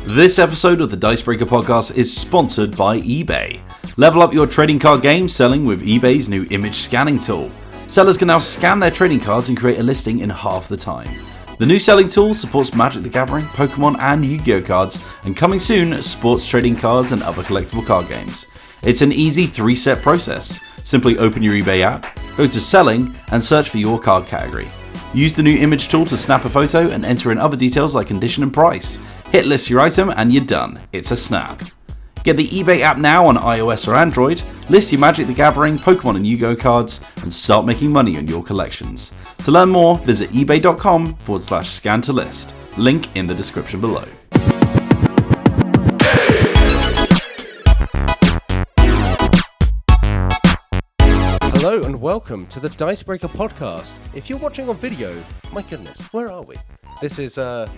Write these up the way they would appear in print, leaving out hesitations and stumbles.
This episode of the Dicebreaker podcast is sponsored by eBay. Level up your trading card game selling with eBay's new image scanning tool. Sellers can now scan their trading cards and create a listing in half the time. The new selling tool supports Magic the Gathering, Pokemon and Yu-Gi-Oh cards, and coming soon, sports trading cards and other collectible card games. It's an easy 3-step process. Simply open your eBay app, go to Selling, and search for your card category. Use the new image tool to snap a photo and enter in other details like condition and price. Hit list your item and you're done. It's a snap. Get the eBay app now on iOS or Android, list your Magic the Gathering, Pokemon and Yu-Gi-Oh cards, and start making money on your collections. To learn more, visit ebay.com/scan to list. Link in the description below. Hello and welcome to the Dicebreaker podcast. If you're watching on video, my goodness, where are we? This is not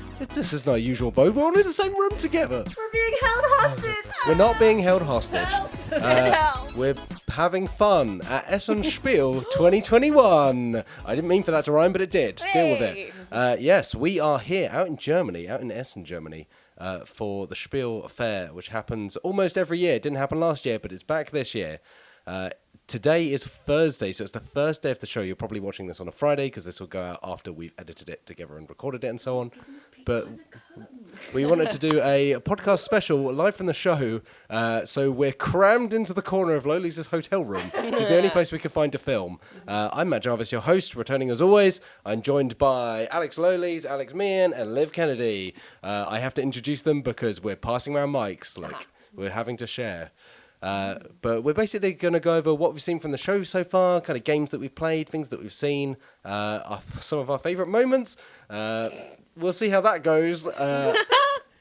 our usual abode. We're all in the same room together. We're being held hostage. We're not being held hostage. Help. We're having fun at Essen Spiel 2021. I didn't mean for that to rhyme, but it did. Deal with it. Yes, we are here out in Germany, out in Essen, Germany, for the Spiel Fair, which happens almost every year. It didn't happen last year, but it's back this year. Today is Thursday, so it's the first day of the show. You're probably watching this on a Friday because this will go out after we've edited it together and recorded it and so on. But we wanted to do a podcast special live from the show, so we're crammed into the corner of Lolies' hotel room. It's the only place we could find to film. I'm Matt Jarvis, your host, returning as always. I'm joined by Alex Lolies, Alex Meehan, and Liv Kennedy. I have to introduce them because we're passing around mics, like we're having to share. But we're basically going to go over what we've seen from the show so far, kind of games that we've played, things that we've seen, some of our favourite moments. We'll see how that goes.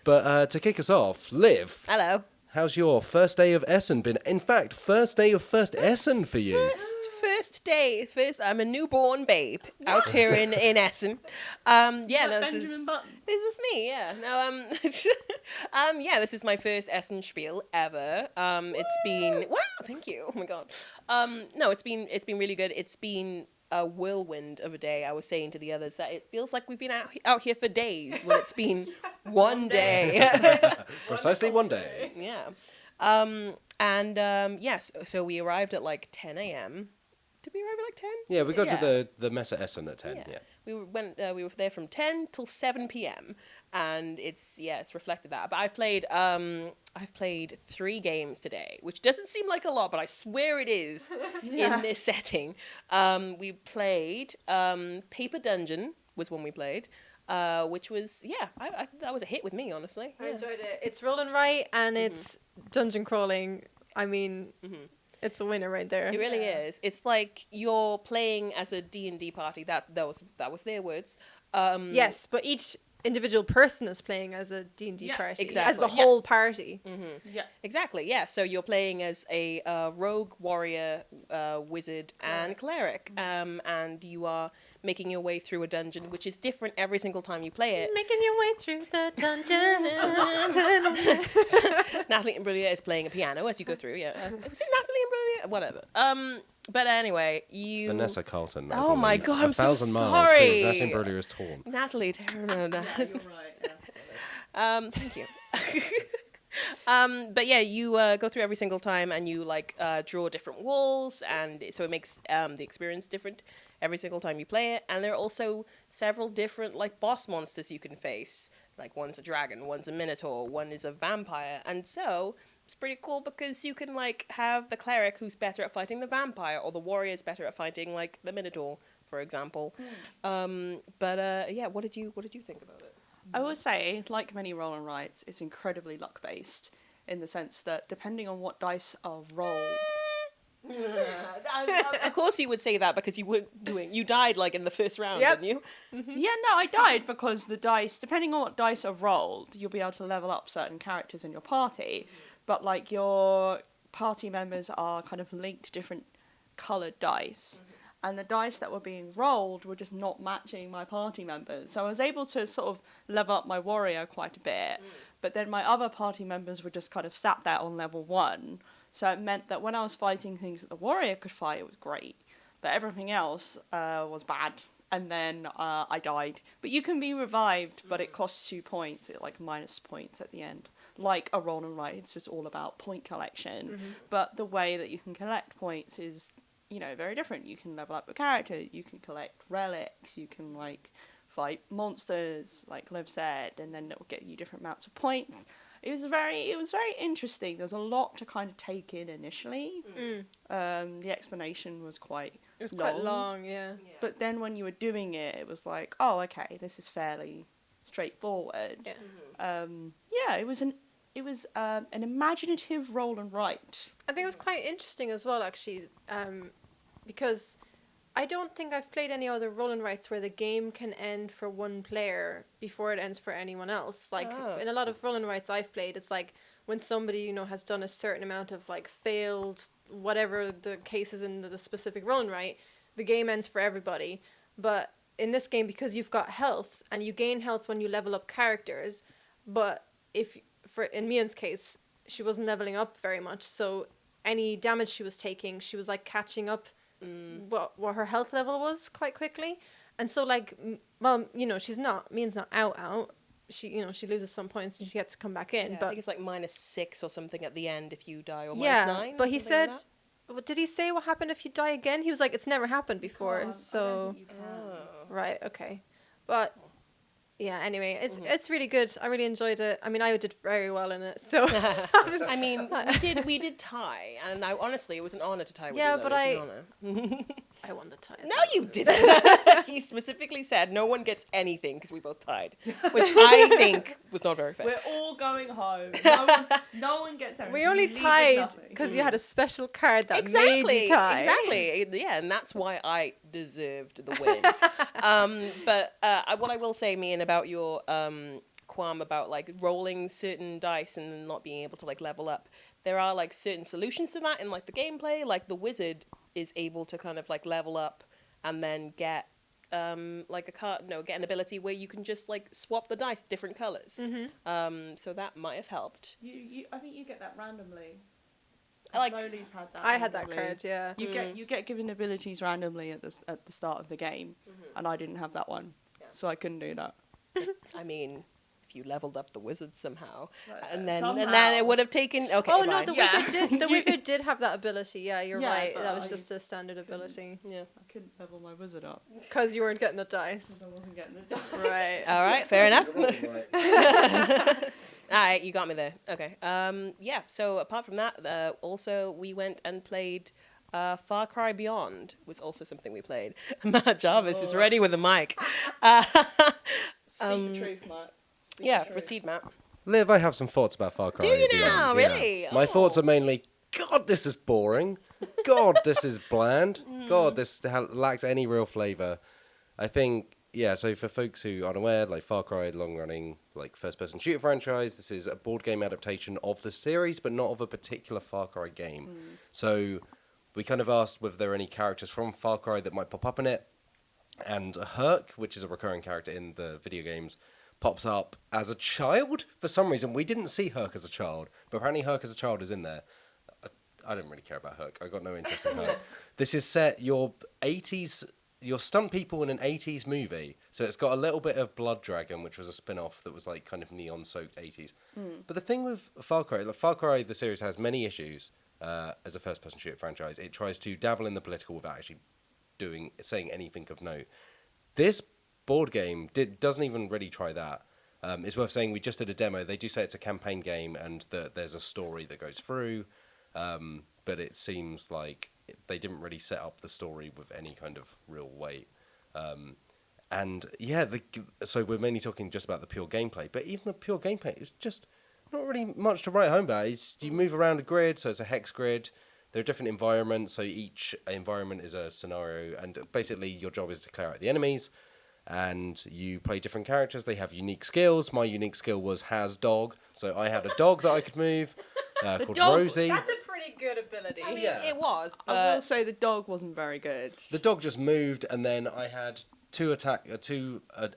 But to kick us off, Liv. Hello. How's your first day of Essen been? In fact, first day of first Essen for you. First day. I'm a newborn babe out here in Essen. Benjamin Button. This is me. Yeah. No. This is my first Essen Spiel ever. It's been thank you. Oh my god. It's been really good. It's been a whirlwind of a day. I was saying to the others that it feels like we've been out here for days when it's been one day. Precisely one day. Yeah. Yes. So we arrived at like 10 a.m. Did we arrive at like 10? Yeah, we got to the mess at Essen at 10. Yeah. We were there from 10 till 7 p.m. and it's reflected that. But I've played 3 games today, which doesn't seem like a lot, but I swear it is in this setting. We played Paper Dungeon was one we played. Which was that was a hit with me, honestly. I enjoyed it. It's rolling right and it's dungeon crawling. I mean, it's a winner right there. It really is. It's like you're playing as a D&D party. That was their words. Yes, but each individual person is playing as a D&D party. Exactly. As the whole party. Mm-hmm. Yeah. Exactly. Yeah. So you're playing as a rogue, warrior, wizard, and cleric, and you are making your way through a dungeon, which is different every single time you play it. Making your way through the dungeon. Natalie Imbruglia is playing a piano as you go through. Yeah. Was it Natalie Imbruglia? Whatever. But anyway, It's Vanessa Carlton. Oh my god, I'm so 1,000 miles, sorry. Natalie Imbruglia is torn. Natalie, Terra. You're right. Yeah. Thank you. But yeah, you go through every single time and you draw different walls, and so it makes the experience different every single time you play it. And there are also several different boss monsters you can face. Like one's a dragon, one's a minotaur, one is a vampire, and so it's pretty cool because you can have the cleric who's better at fighting the vampire, or the warrior's better at fighting the minotaur, for example. What did you think about it? I will say, like many roll and writes, it's incredibly luck based in the sense that depending on what dice are rolled. Of course you would say that because you died in the first round, didn't you? Mm-hmm. Yeah, no, I died because the dice, depending on what dice are rolled, you'll be able to level up certain characters in your party. But your party members are kind of linked to different coloured dice. And the dice that were being rolled were just not matching my party members. So I was able to sort of level up my warrior quite a bit. But then my other party members were just kind of sat there on level 1. So it meant that when I was fighting things that the warrior could fight, it was great. But everything else was bad. and then I died. But you can be revived, but it costs 2 points, like minus points at the end. Like a roll and write, it's just all about point collection. But the way that you can collect points is, very different. You can level up your character, you can collect relics, you can like fight monsters, like Liv said, and then it will get you different amounts of points. It was very interesting. There's a lot to kind of take in initially. The explanation was quite long, yeah. But then when you were doing it, it was like, oh, okay, this is fairly straightforward. Yeah. It was an imaginative roll and write. I think it was quite interesting as well, actually, because I don't think I've played any other roll and writes where the game can end for one player before it ends for anyone else. Like in a lot of roll and writes I've played, it's like when somebody has done a certain amount of like failed whatever the case is in the specific roll and write, the game ends for everybody. But in this game, because you've got health and you gain health when you level up characters, but in Meehan's case, she wasn't leveling up very much, so any damage she was taking, she was like catching up what her health level was quite quickly. And so like, Meehan's not out. She loses some points and she gets to come back in. Yeah, but I think it's like -6 or something at the end if you die, or -9. but he said, like did he say what happened if you die again? He was like, it's never happened before. I don't So think you can. right, okay, but. Yeah, anyway, it's really good. I really enjoyed it. I mean, I did very well in it, so... I mean, we did tie, and honestly, it was an honor to tie with you. Yeah, though. but It was an honor. I won the tie. No, you didn't. He specifically said no one gets anything because we both tied, which I think was not very fair. We're all going home. No one gets anything. We only leave with tied nothing. because you had a special card that made you tie. Exactly. Yeah, and that's why I deserved the win. But what I will say, Meehan, about your qualm about like rolling certain dice and then not being able to like level up, there are like certain solutions to that in like the gameplay. Like the wizard is able to kind of like level up and then get get an ability where you can just like swap the dice different colors. So that might have helped. I think you get that randomly. Lolies had that. I had that randomly. card, yeah. You get given abilities randomly at the start of the game, and I didn't have that one, so I couldn't do that. I mean, if you leveled up the wizard somehow, Right, and then somehow. it would have taken. Okay. Oh no, fine. the wizard did. The wizard did have that ability. Yeah, you're Yeah, right. but That was I just a standard ability Yeah. I couldn't level my wizard up because you weren't getting the dice. because I wasn't getting the die. Right. All right. Fair enough. Right. All right, you got me there. Okay. Yeah. So apart from that, also we went and played Far Cry Beyond. Was also something we played. Matt Jarvis is ready with the mic. Speak the truth, Matt. Speak Yeah. the truth. Proceed, Matt. Liv, I have some thoughts about Far Cry. Do you Beyond. now? Yeah. Really? My Oh. thoughts are mainly, God, this is boring. God, this is bland. God, this lacks any real flavour. I think, yeah, so for folks who aren't aware, like Far Cry, long-running, like first-person shooter franchise, this is a board game adaptation of the series, but not of a particular Far Cry game. So we kind of asked whether there are any characters from Far Cry that might pop up in it, and Herc, which is a recurring character in the video games, pops up as a child for some reason. We didn't see Herc as a child, but apparently Herc as a child is in there. I don't really care about Herc. I got no interest in Herc. This is set your stunt people in an 80s movie. So it's got a little bit of Blood Dragon, which was a spin-off that was like kind of neon-soaked 80s. But the thing with Far Cry, Far Cry, the series has many issues as a first-person shooter franchise. It tries to dabble in the political without actually saying anything of note. This board game doesn't even really try that. It's worth saying we just did a demo. They do say it's a campaign game and that there's a story that goes through, but it seems like they didn't really set up the story with any kind of real weight. And yeah, so we're mainly talking just about the pure gameplay, but even the pure gameplay is just not really much to write home about. You move around a grid, so it's a hex grid. There are different environments, so each environment is a scenario, and basically your job is to clear out the enemies. And you play different characters. They have unique skills. My unique skill was has dog, so I had a dog that I could move called dog- Rosie. That's a pretty good ability. I mean, Yeah. it was. I will say the dog wasn't very good. The dog just moved, and then I had two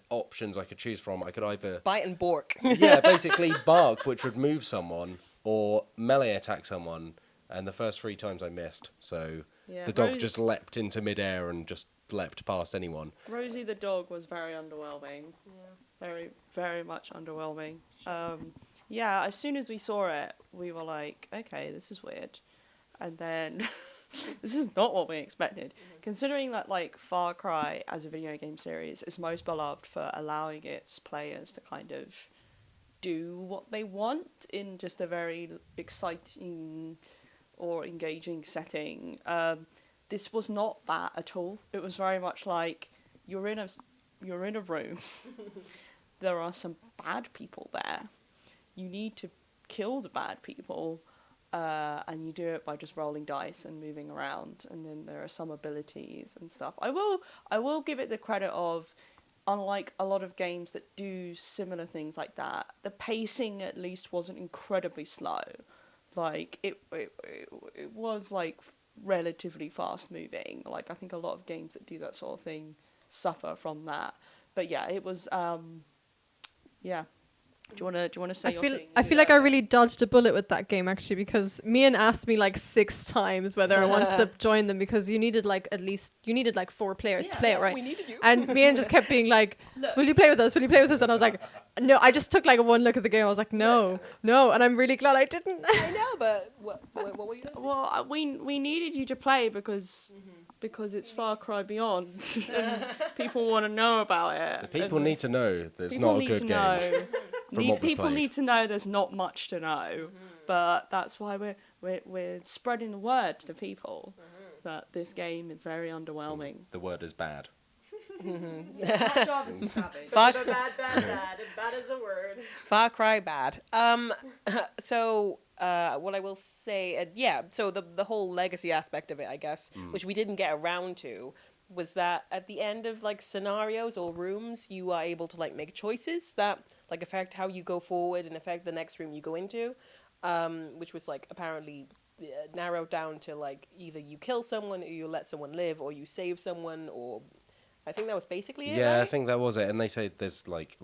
options I could choose from. I could either Bite and bork. basically bark, which would move someone, or melee attack someone. And the first 3 times I missed, so Yeah, the dog Rose- just leapt into midair and just leapt past anyone. Rosie the dog was very underwhelming. Yeah. Very, very much underwhelming. Yeah, as soon as we saw it, we were like, okay, this is weird. And then this is not what we expected. Considering that like Far Cry as a video game series is most beloved for allowing its players to kind of do what they want in just a very exciting or engaging setting. This was not that at all. It was very much like you're in a room. There are some bad people there. You need to kill the bad people, and you do it by just rolling dice and moving around. And then there are some abilities and stuff. I will give it the credit of, unlike a lot of games that do similar things like that, the pacing at least wasn't incredibly slow. Like it was like relatively fast moving. Like I think a lot of games that do that sort of thing suffer from that. But yeah, it was yeah. Do you wanna say your thing? I feel like I really dodged a bullet with that game actually, because Meehan asked me like 6 times whether I wanted to join them, because you needed like 4 players to play it, right? We needed you. And Meehan just kept being like, "Will you play with us? Will you play with us?" And I was like, "No." I just took like one look at the game. I was like, "No." And I'm really glad I didn't. I know, but what were you guys saying? Well, we needed you to play because it's Far Cry Beyond. And people want to know about it. The people need to know there's not a good game. People need to know there's not much to know, but that's why we're spreading the word to people that this game is very underwhelming. The word is bad. Far Bad is the word. Far Cry bad. So what I will say, so the whole legacy aspect of it, I guess, which we didn't get around to, was that at the end of like scenarios or rooms, you are able to like make choices that like affect how you go forward and affect the next room you go into, which was like apparently narrowed down to like either you kill someone or you let someone live or you save someone, or I think that was basically it. Yeah, right? I think that was it. And they say there's like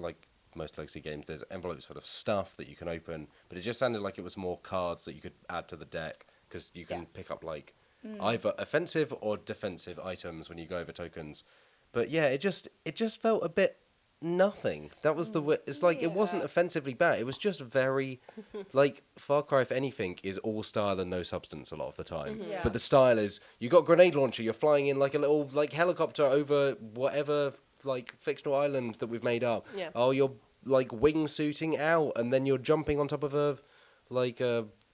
most legacy games, there's envelopes full of stuff that you can open, but it just sounded like it was more cards that you could add to the deck, because you can pick up like either offensive or defensive items when you go over tokens. But yeah, it just felt a bit nothing. That was it's like it wasn't offensively bad. It was just very like Far Cry, if anything, is all style and no substance a lot of the time. Yeah. But the style is you got grenade launcher, you're flying in like a little like helicopter over whatever like fictional island that we've made up. Yeah. Oh, you're like wingsuiting out, and then you're jumping on top of a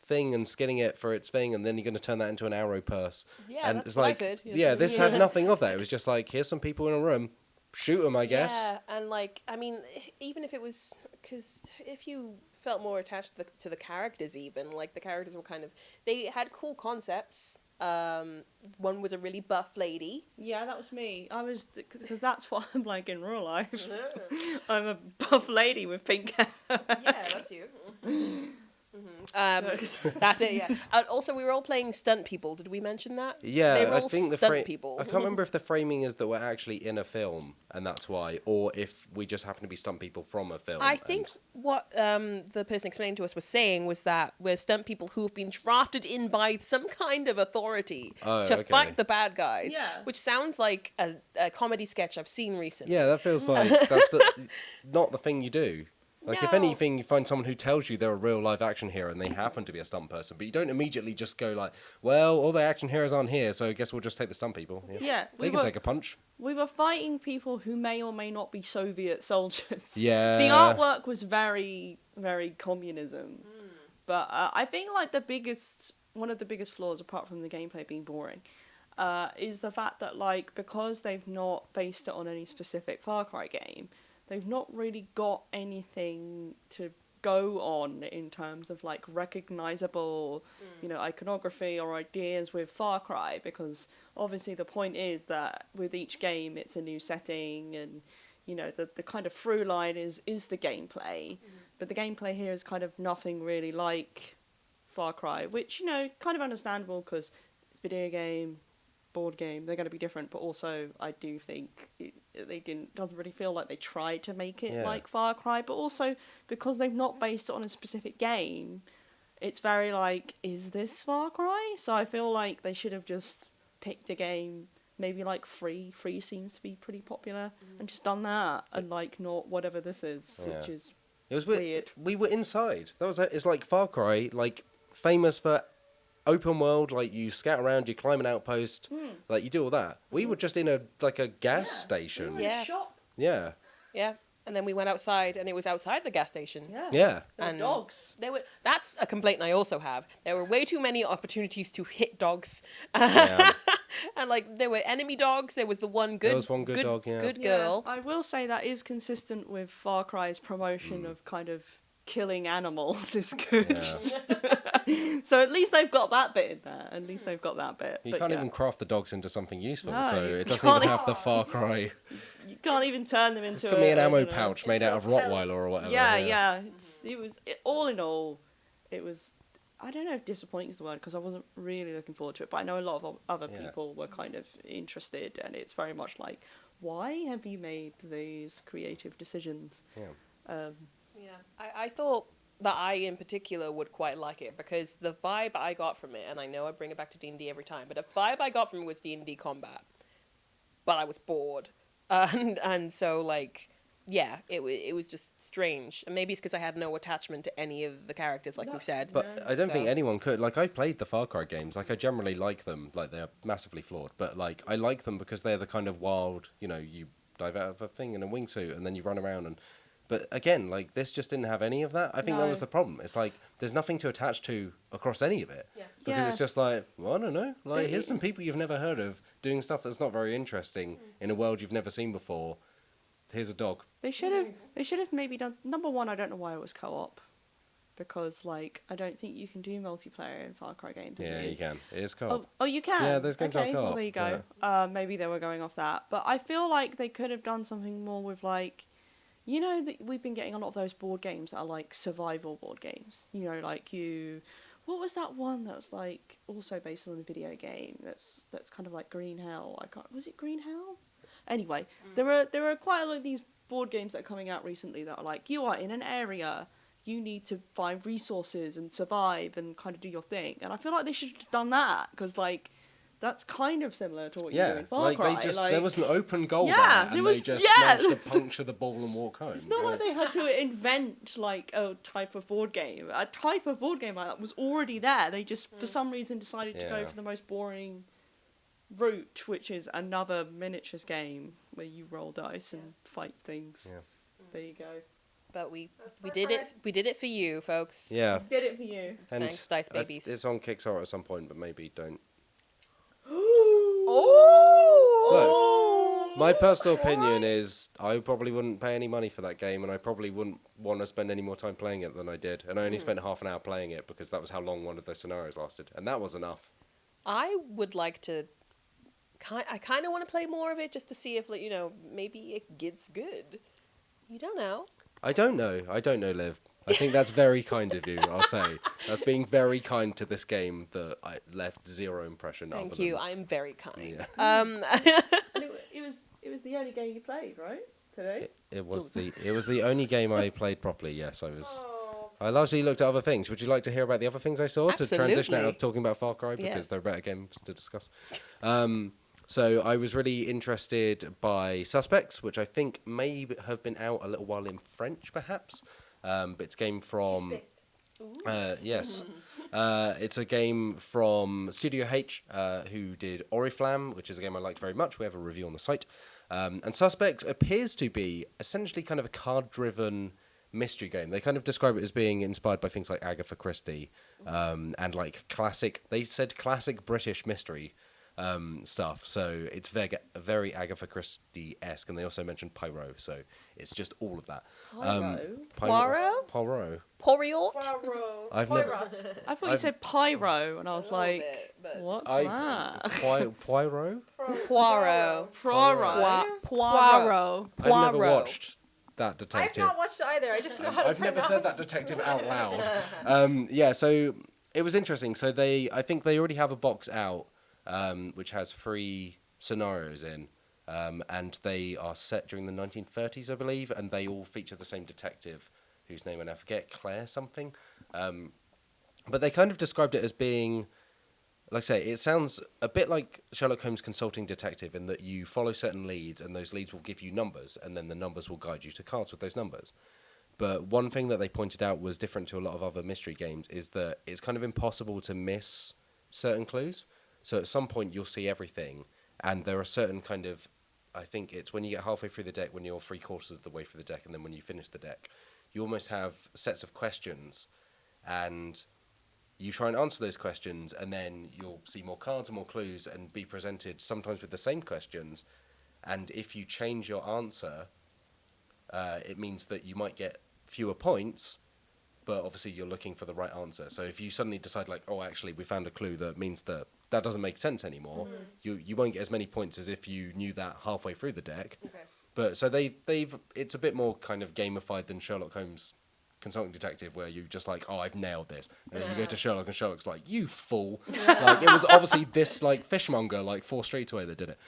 thing and skinning it for its thing, and then you're going to turn that into an arrow purse. Yeah, and that's it's like, what I heard. yeah, this had nothing of that. It was just like, here's some people in a room, shoot them, I guess. Yeah, and like, I mean, even if it was, because if you felt more attached to the characters, even like the characters were kind of, they had cool concepts. One was a really buff lady. Yeah, that was me. I was, because that's what I'm like in real life. I'm a buff lady with pink hair. Yeah, that's you. That's it. Yeah. Also, we were all playing stunt people. Did we mention that? Yeah, they were I all think stunt people. I can't remember if the framing is that we're actually in a film, and that's why, or if we just happen to be stunt people from a film. I think what the person explaining to us was saying was that we're stunt people who have been drafted in by some kind of authority to fight the bad guys. Yeah. Which sounds like a comedy sketch I've seen recently. Yeah, that feels like that's not the thing you do. Like, if anything, you find someone who tells you they're a real live action hero and they happen to be a stunt person, but you don't immediately just go like, well, all the action heroes aren't here, so I guess we'll just take the stunt people. Yeah, They can take a punch. We were fighting people who may or may not be Soviet soldiers. Yeah. The artwork was very, very communism. But I think like one of the biggest flaws, apart from the gameplay being boring, is the fact that like, because they've not based it on any specific Far Cry game, they've not really got anything to go on in terms of like recognizable, iconography or ideas with Far Cry, because obviously the point is that with each game it's a new setting, and the kind of through line is the gameplay, but the gameplay here is kind of nothing really like Far Cry, which kind of understandable because video game, board game, they're going to be different, but also I do think doesn't really feel like they tried to make it like Far Cry, but also because they've not based it on a specific game, it's very like, is this Far Cry? So I feel like they should have just picked a game maybe like Free seems to be pretty popular, and just done that, and like not whatever this is, which is It was weird. We were inside. It's like Far Cry, like famous for open world. Like you scout around, you climb an outpost, like you do all that. We were just in a gas station. We were in a shop. Yeah. Yeah. And then we went outside, and it was outside the gas station. Yeah. Yeah. There were And dogs. That's a complaint I also have. There were way too many opportunities to hit dogs. Yeah. And like there were enemy dogs. There was the one good. There was one good dog, yeah. Good girl. I will say that is consistent with Far Cry's promotion of kind of killing animals is good. Yeah. So at least they've got that bit in there. At least they've got that bit. You But can't yeah, even craft the dogs into something useful, No, so you it doesn't can't even have the Far Cry. you can't even turn them into Could be an a, ammo you know- pouch made out of Rottweiler or whatever. Yeah. All in all, it was. I don't know if disappointing is the word because I wasn't really looking forward to it, but I know a lot of other Yeah. people were kind of interested, and it's very much like, why have you made these creative decisions? Yeah. Yeah. I thought that I in particular would quite like it because the vibe I got from it, and I know I bring it back to D&D every time, but the vibe I got from it was D&D combat. But I was bored, and so like. Yeah, it was just strange. And maybe it's because I had no attachment to any of the characters, like we've said. But I don't think So- anyone could. Like, I've played the Far Cry games. Like, I generally like them. Like, they're massively flawed. But, like, I like them because they're the kind of wild, you dive out of a thing in a wingsuit and then you run around and... But, again, like, this just didn't have any of that. I think that No. was the problem. It's like, there's nothing to attach to across any of it. Yeah. Because Yeah. it's just like, well, I don't know. Like, But here's some people you've never heard of doing stuff that's not very interesting in a world you've never seen before. Here's a dog. They should have maybe done. Number one, I don't know why it was co-op, because like I don't think you can do multiplayer in Far Cry games. As Yeah, it you is. can. It is co-op. Oh, you can. Yeah, there's games that are okay, well, co-op, there you go. Maybe they were going off that, but I feel like they could have done something more with like, we've been getting a lot of those board games that are like survival board games. Like what was that one that was like also based on a video game that's kind of like Green Hell? Was it Green Hell? Anyway, there are quite a lot of these board games that are coming out recently that are like, you are in an area, you need to find resources and survive and kind of do your thing. And I feel like they should have just done that because like that's kind of similar to what you do in Far Cry. There was an open goal Yeah, there, there and was- they just yeah, managed to puncture the ball and walk home. It's not like they had to invent like a type of board game. A type of board game like that was already there. They just for some reason decided to go Yeah. for the most boring route, which is another miniatures game where you roll dice and fight things. Yeah. There you go. But we did it. We did it for you, folks. Yeah, Did it for you. and Thanks, Dice Babies. it's on Kickstarter at some point, but maybe don't. Oh! My personal opinion is I probably wouldn't pay any money for that game, and I probably wouldn't want to spend any more time playing it than I did. And I only spent half an hour playing it because that was how long one of the scenarios lasted, and that was enough. I would like to. I kind of want to play more of it just to see if, like, maybe it gets good. You don't know. I don't know, Liv. I think that's very kind of you, I'll say. That's being very kind to this game that I left zero impression of. Thank you. I'm very kind. Yeah. And it was the only game you played, right? Today? It was the only game I played properly, yes. I largely looked at other things. Would you like to hear about the other things I saw to transition out Absolutely. of talking about Far Cry because Yes. there are better games to discuss? So I was really interested by Suspects, which I think may have been out a little while in French, perhaps. But it's a game from... yes. It's a game from Studio H, who did Oriflamme, which is a game I liked very much. We have a review on the site. And Suspects appears to be essentially kind of a card-driven mystery game. They kind of describe it as being inspired by things like Agatha Christie and like classic British mystery stuff. So it's very Agatha Christie-esque, and they also mentioned Pyro, so it's just all of that. Pyro? Poirot? Poriot? Poirot. I've never- Poirot. I thought you said pyro, and I was little like, bit, but- what's I've that? Poirot? Poirot. Poirot. Poirot. I've never Poirot. watched that I've detective. not watched it either. I just know how to I've never said that detective out loud. Yeah, so it was interesting. So I think they already have a box out, which has 3 scenarios in, and they are set during the 1930s, I believe, and they all feature the same detective, whose name I forget, Claire something. But they kind of described it as being like I say, it sounds a bit like Sherlock Holmes Consulting Detective in that you follow certain leads, and those leads will give you numbers, and then the numbers will guide you to cards with those numbers. But one thing that they pointed out was different to a lot of other mystery games is that it's kind of impossible to miss certain clues. So at some point you'll see everything, and there are certain kind of, I think it's when you get halfway through the deck, when you're 3/4 of the way through the deck, and then when you finish the deck, you almost have sets of questions, and you try and answer those questions, and then you'll see more cards and more clues and be presented sometimes with the same questions. And if you change your answer, it means that you might get fewer points, but obviously you're looking for the right answer. So if you suddenly decide, like, oh, actually, we found a clue that means that that doesn't make sense anymore, you won't get as many points as if you knew that halfway through the deck. Okay. But so it's a bit more kind of gamified than Sherlock Holmes Consulting Detective, where you just like, oh, I've nailed this, and then you go to Sherlock, and Sherlock's like, you fool. Like, it was obviously this like fishmonger like 4 streets away that did it.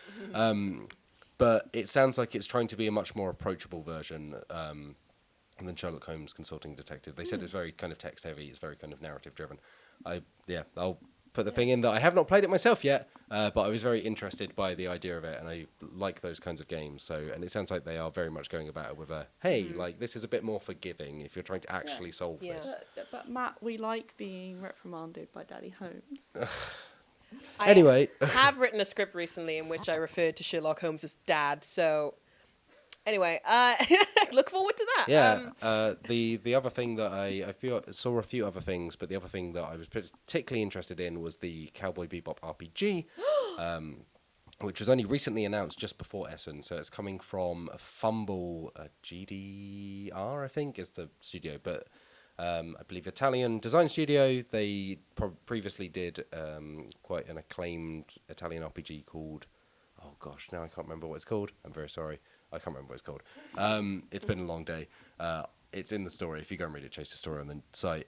But it sounds like it's trying to be a much more approachable version than Sherlock Holmes Consulting Detective. They said it's very kind of text heavy, it's very kind of narrative driven. I'll put the thing in that I have not played it myself yet, but I was very interested by the idea of it, and I like those kinds of games. So, and it sounds like they are very much going about it with a, hey, like, this is a bit more forgiving if you're trying to actually solve this. But Matt, we like being reprimanded by Daddy Holmes. Anyway. I have written a script recently in which I referred to Sherlock Holmes as Dad, so anyway, look forward to that. Yeah, the other thing that I saw a few other things, but the other thing that I was particularly interested in was the Cowboy Bebop RPG, which was only recently announced just before Essen. So it's coming from Fumble GDR, I think, is the studio, but I believe Italian design studio. They previously did quite an acclaimed Italian RPG called, oh gosh, now I can't remember what it's called. I'm very sorry. I can't remember what it's called. It's been a long day. It's in the story. If you go and read it, chase the story on the site.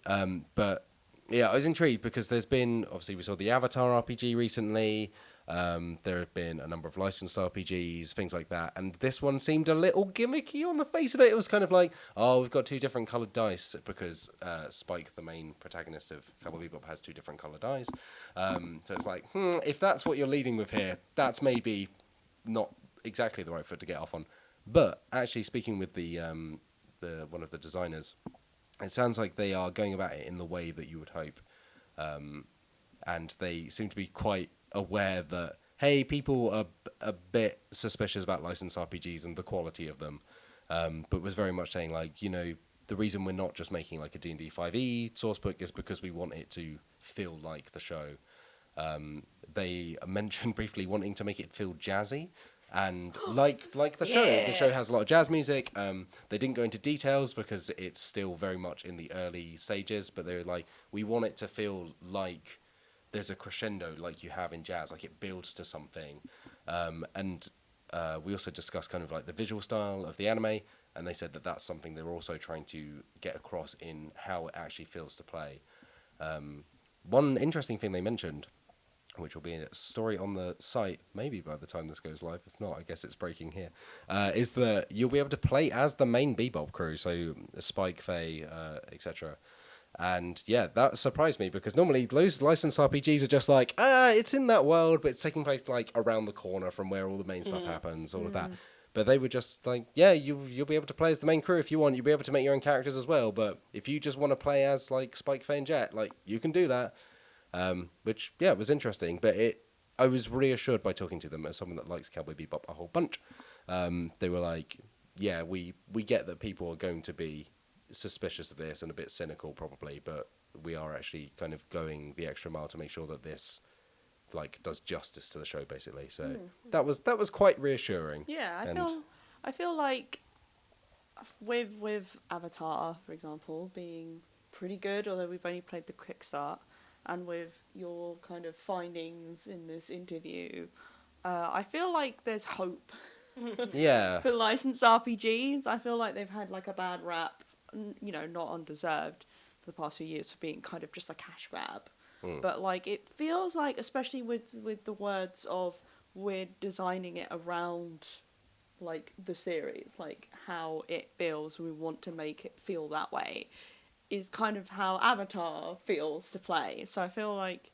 But yeah, I was intrigued because there's been, obviously we saw the Avatar RPG recently. There have been a number of licensed RPGs, things like that. And this one seemed a little gimmicky on the face of it. It was kind of like, oh, we've got 2 different coloured dice because Spike, the main protagonist of Cowboy Bebop, has 2 different coloured dice. So it's like, if that's what you're leading with here, that's maybe not exactly the right foot to get off on. But actually speaking with the one of the designers, it sounds like they are going about it in the way that you would hope. And they seem to be quite aware that, hey, people are a bit suspicious about licensed RPGs and the quality of them. But was very much saying, like, you know, the reason we're not just making like a D&D 5e sourcebook is because we want it to feel like the show. They mentioned briefly wanting to make it feel jazzy. And like the show has a lot of jazz music. They didn't go into details because it's still very much in the early stages, but they were like, we want it to feel like there's a crescendo like you have in jazz, like it builds to something. And we also discussed kind of like the visual style of the anime, and they said that that's something they're also trying to get across in how it actually feels to play. One interesting thing they mentioned, which will be a story on the site, maybe by the time this goes live. If not, I guess it's breaking here, is that you'll be able to play as the main Bebop crew, so Spike, Faye, etc. And yeah, that surprised me because normally those licensed RPGs are just like, it's in that world, but it's taking place like around the corner from where all the main stuff happens, all of that. But they were just like, yeah, you'll be able to play as the main crew if you want. You'll be able to make your own characters as well. But if you just want to play as like Spike, Faye, and Jet, like you can do that. Which, yeah, was interesting, but I was reassured by talking to them as someone that likes Cowboy Bebop a whole bunch. They were like, yeah, we get that people are going to be suspicious of this and a bit cynical probably, but we are actually kind of going the extra mile to make sure that this like does justice to the show, basically. So that was quite reassuring. Yeah, I feel like with Avatar, for example, being pretty good, although we've only played the quick start. And with your kind of findings in this interview, I feel like there's hope. Yeah. For licensed RPGs, I feel like they've had like a bad rap, you know, not undeserved for the past few years for being kind of just a cash grab. But like it feels like, especially with the words of we're designing it around like the series, like how it feels, we want to make it feel that way, is kind of how Avatar feels to play. So I feel like,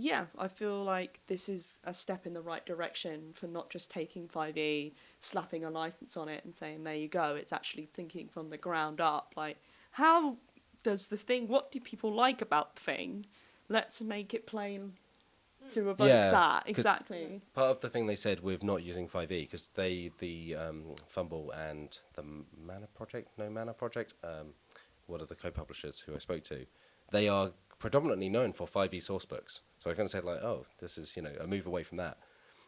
yeah, I feel like this is a step in the right direction for not just taking 5e, slapping a license on it and saying, there you go. It's actually thinking from the ground up. Like, how does the thing, what do people like about the thing? Let's make it plain to evoke that. Exactly. Part of the thing they said with not using 5e, because the Fumble and the Mana Project, what are the co-publishers who I spoke to? They are predominantly known for 5e sourcebooks. So I kind of said, like, oh, this is, a move away from that.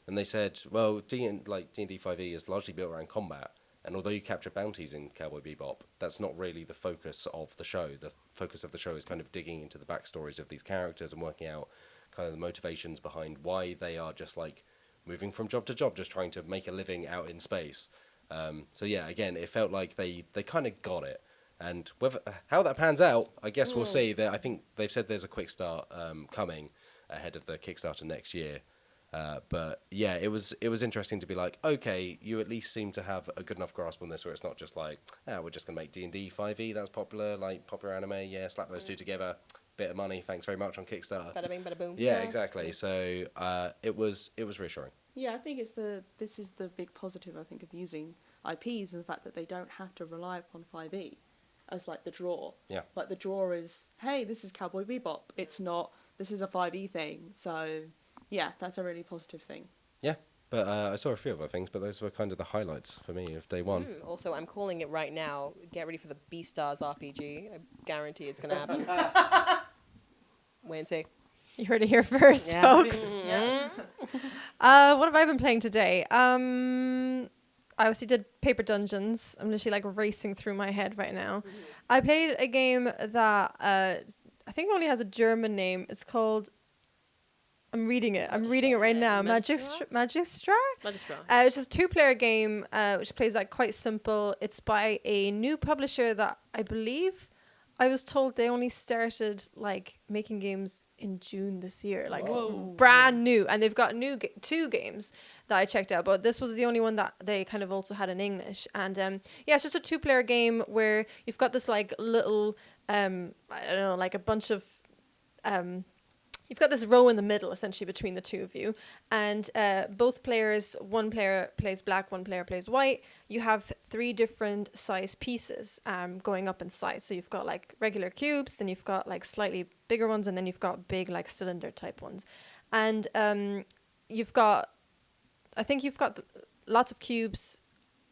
And they said, well, D&D 5e is largely built around combat. And although you capture bounties in Cowboy Bebop, that's not really the focus of the show. The focus of the show is kind of digging into the backstories of these characters and working out kind of the motivations behind why they are just, like, moving from job to job, just trying to make a living out in space. So, yeah, again, it felt like they kind of got it. And how that pans out, I guess we'll see. I think they've said there's a quick start coming ahead of the Kickstarter next year. But yeah, it was interesting to be like, okay, you at least seem to have a good enough grasp on this where it's not just like, we're just going to make D&D 5e, that's popular, like popular anime, yeah, slap those two together, bit of money, thanks very much on Kickstarter. Bada bing, bada boom. Yeah, exactly. So it was reassuring. Yeah, I think this is the big positive, I think, of using IPs, and the fact that they don't have to rely upon 5e as like the draw. Yeah. Like the draw is, hey, this is Cowboy Bebop. It's not, this is a 5e thing. So yeah, that's a really positive thing. Yeah, but I saw a few other things, but those were kind of the highlights for me of day one. Also, I'm calling it right now. Get ready for the Beastars RPG. I guarantee it's going to happen. Wait and see. You heard it here first, folks. Yeah. What have I been playing today? I obviously did Paper Dungeons. I'm literally like racing through my head right now. I played a game that I think only has a German name. It's called, I'm reading it right now. Magistrate? Magistrate. It's just a 2-player game which plays like quite simple. It's by a new publisher that I believe I was told they only started like making games in June this year, like brand new, and they've got 2 games that I checked out, but this was the only one that they kind of also had in English. And it's just a 2-player game where you've got this like little I don't know, like a bunch of you've got this row in the middle essentially between the two of you, and both players, one player plays black, one player plays white. You have 3 different size pieces going up in size. So you've got like regular cubes, then you've got like slightly bigger ones, and then you've got big like cylinder type ones. And you've got lots of cubes,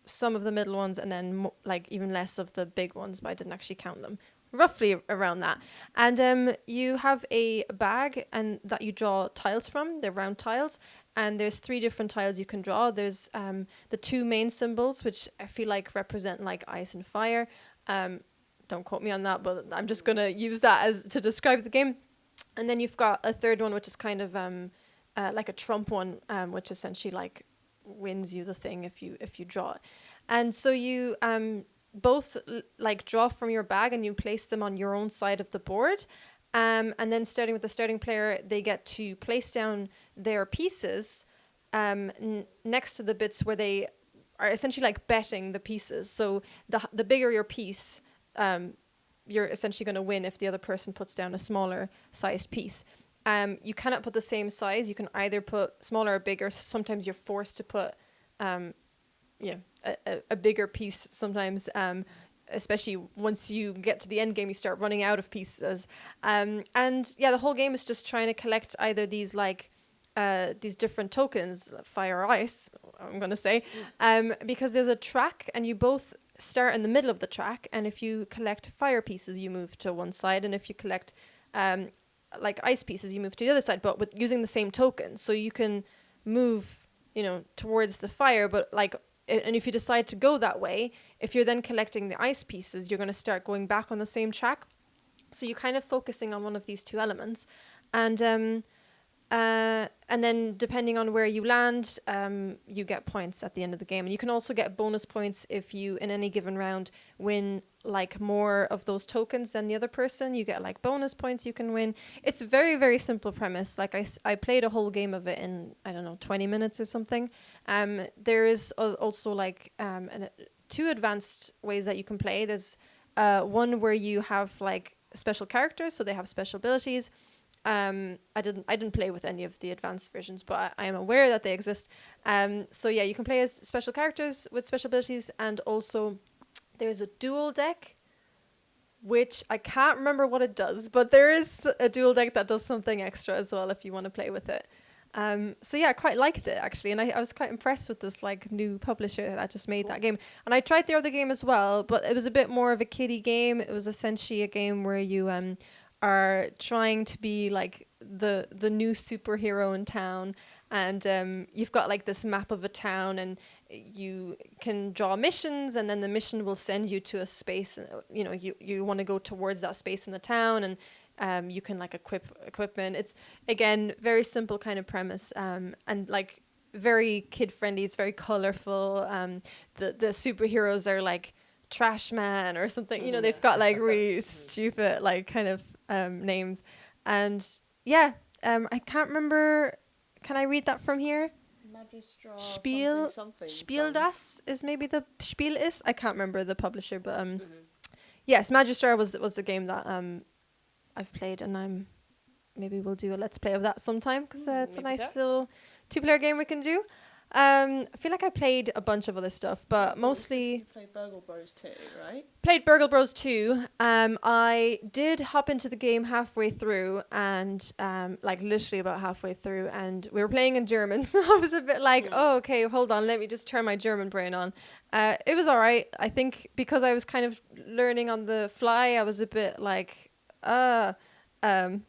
some of the middle ones, and then like even less of the big ones, but I didn't actually count them. Roughly around that. And you have a bag and that you draw tiles from. They're round tiles. And there's 3 different tiles you can draw. There's the 2 main symbols, which I feel like represent like ice and fire. Don't quote me on that, but I'm just going to use that as to describe the game. And then you've got a 3rd one, which is kind of like a trump one, which essentially like wins you the thing if you draw it. And so you both like draw from your bag and you place them on your own side of the board. And then starting with the starting player, they get to place down their pieces next to the bits where they are essentially like betting the pieces. So the bigger your piece, you're essentially going to win if the other person puts down a smaller sized piece. You cannot put the same size. You can either put smaller or bigger. Sometimes you're forced to put a bigger piece sometimes, especially once you get to the end game, you start running out of pieces. And the whole game is just trying to collect either these like these different tokens, fire or ice, I'm going to say, because there's a track and you both start in the middle of the track. And if you collect fire pieces, you move to one side. And if you collect like ice pieces, you move to the other side, but with using the same token. So you can move, towards the fire, but like, and if you decide to go that way, if you're then collecting the ice pieces, you're going to start going back on the same track. So you're kind of focusing on one of these 2 elements. And then depending on where you land, you get points at the end of the game. And you can also get bonus points if you, in any given round, win like more of those tokens than the other person. You get like bonus points you can win. It's a very, very simple premise. Like I played a whole game of it in, 20 minutes or something. There is also like 2 advanced ways that you can play. There's one where you have like special characters, so they have special abilities. I didn't play with any of the advanced versions, but I am aware that they exist. So yeah, you can play as special characters with special abilities, and also there's a dual deck, which I can't remember what it does, but there is a dual deck that does something extra as well if you want to play with it. So yeah, I quite liked it actually, and I was quite impressed with this like new publisher that just made that game. And I tried the other game as well, but it was a bit more of a kiddie game. It was essentially a game where you are trying to be like the new superhero in town, and you've got like this map of a town, and you can draw missions, and then the mission will send you to a space, and you want to go towards that space in the town, and you can like equip equipment. It's again very simple kind of premise, and like very kid friendly. It's very colorful. The superheroes are like Trash Man or something. They've got like really stupid like kind of names, and yeah, I can't remember. Can I read that from here? Magistrate. Spiel das is maybe the Spiel is. I can't remember the publisher, but yes, Magistrate was the game that I've played, and maybe we'll do a let's play of that sometime, because it's a nice little 2-player game we can do. I feel like I played a bunch of other stuff, but mostly... You played Burgle Bros 2, right? Played Burgle Bros 2. I did hop into the game halfway through, and like literally about halfway through, and we were playing in German, so I was a bit like, oh, okay, hold on, let me just turn my German brain on. It was all right. I think because I was kind of learning on the fly, I was a bit like,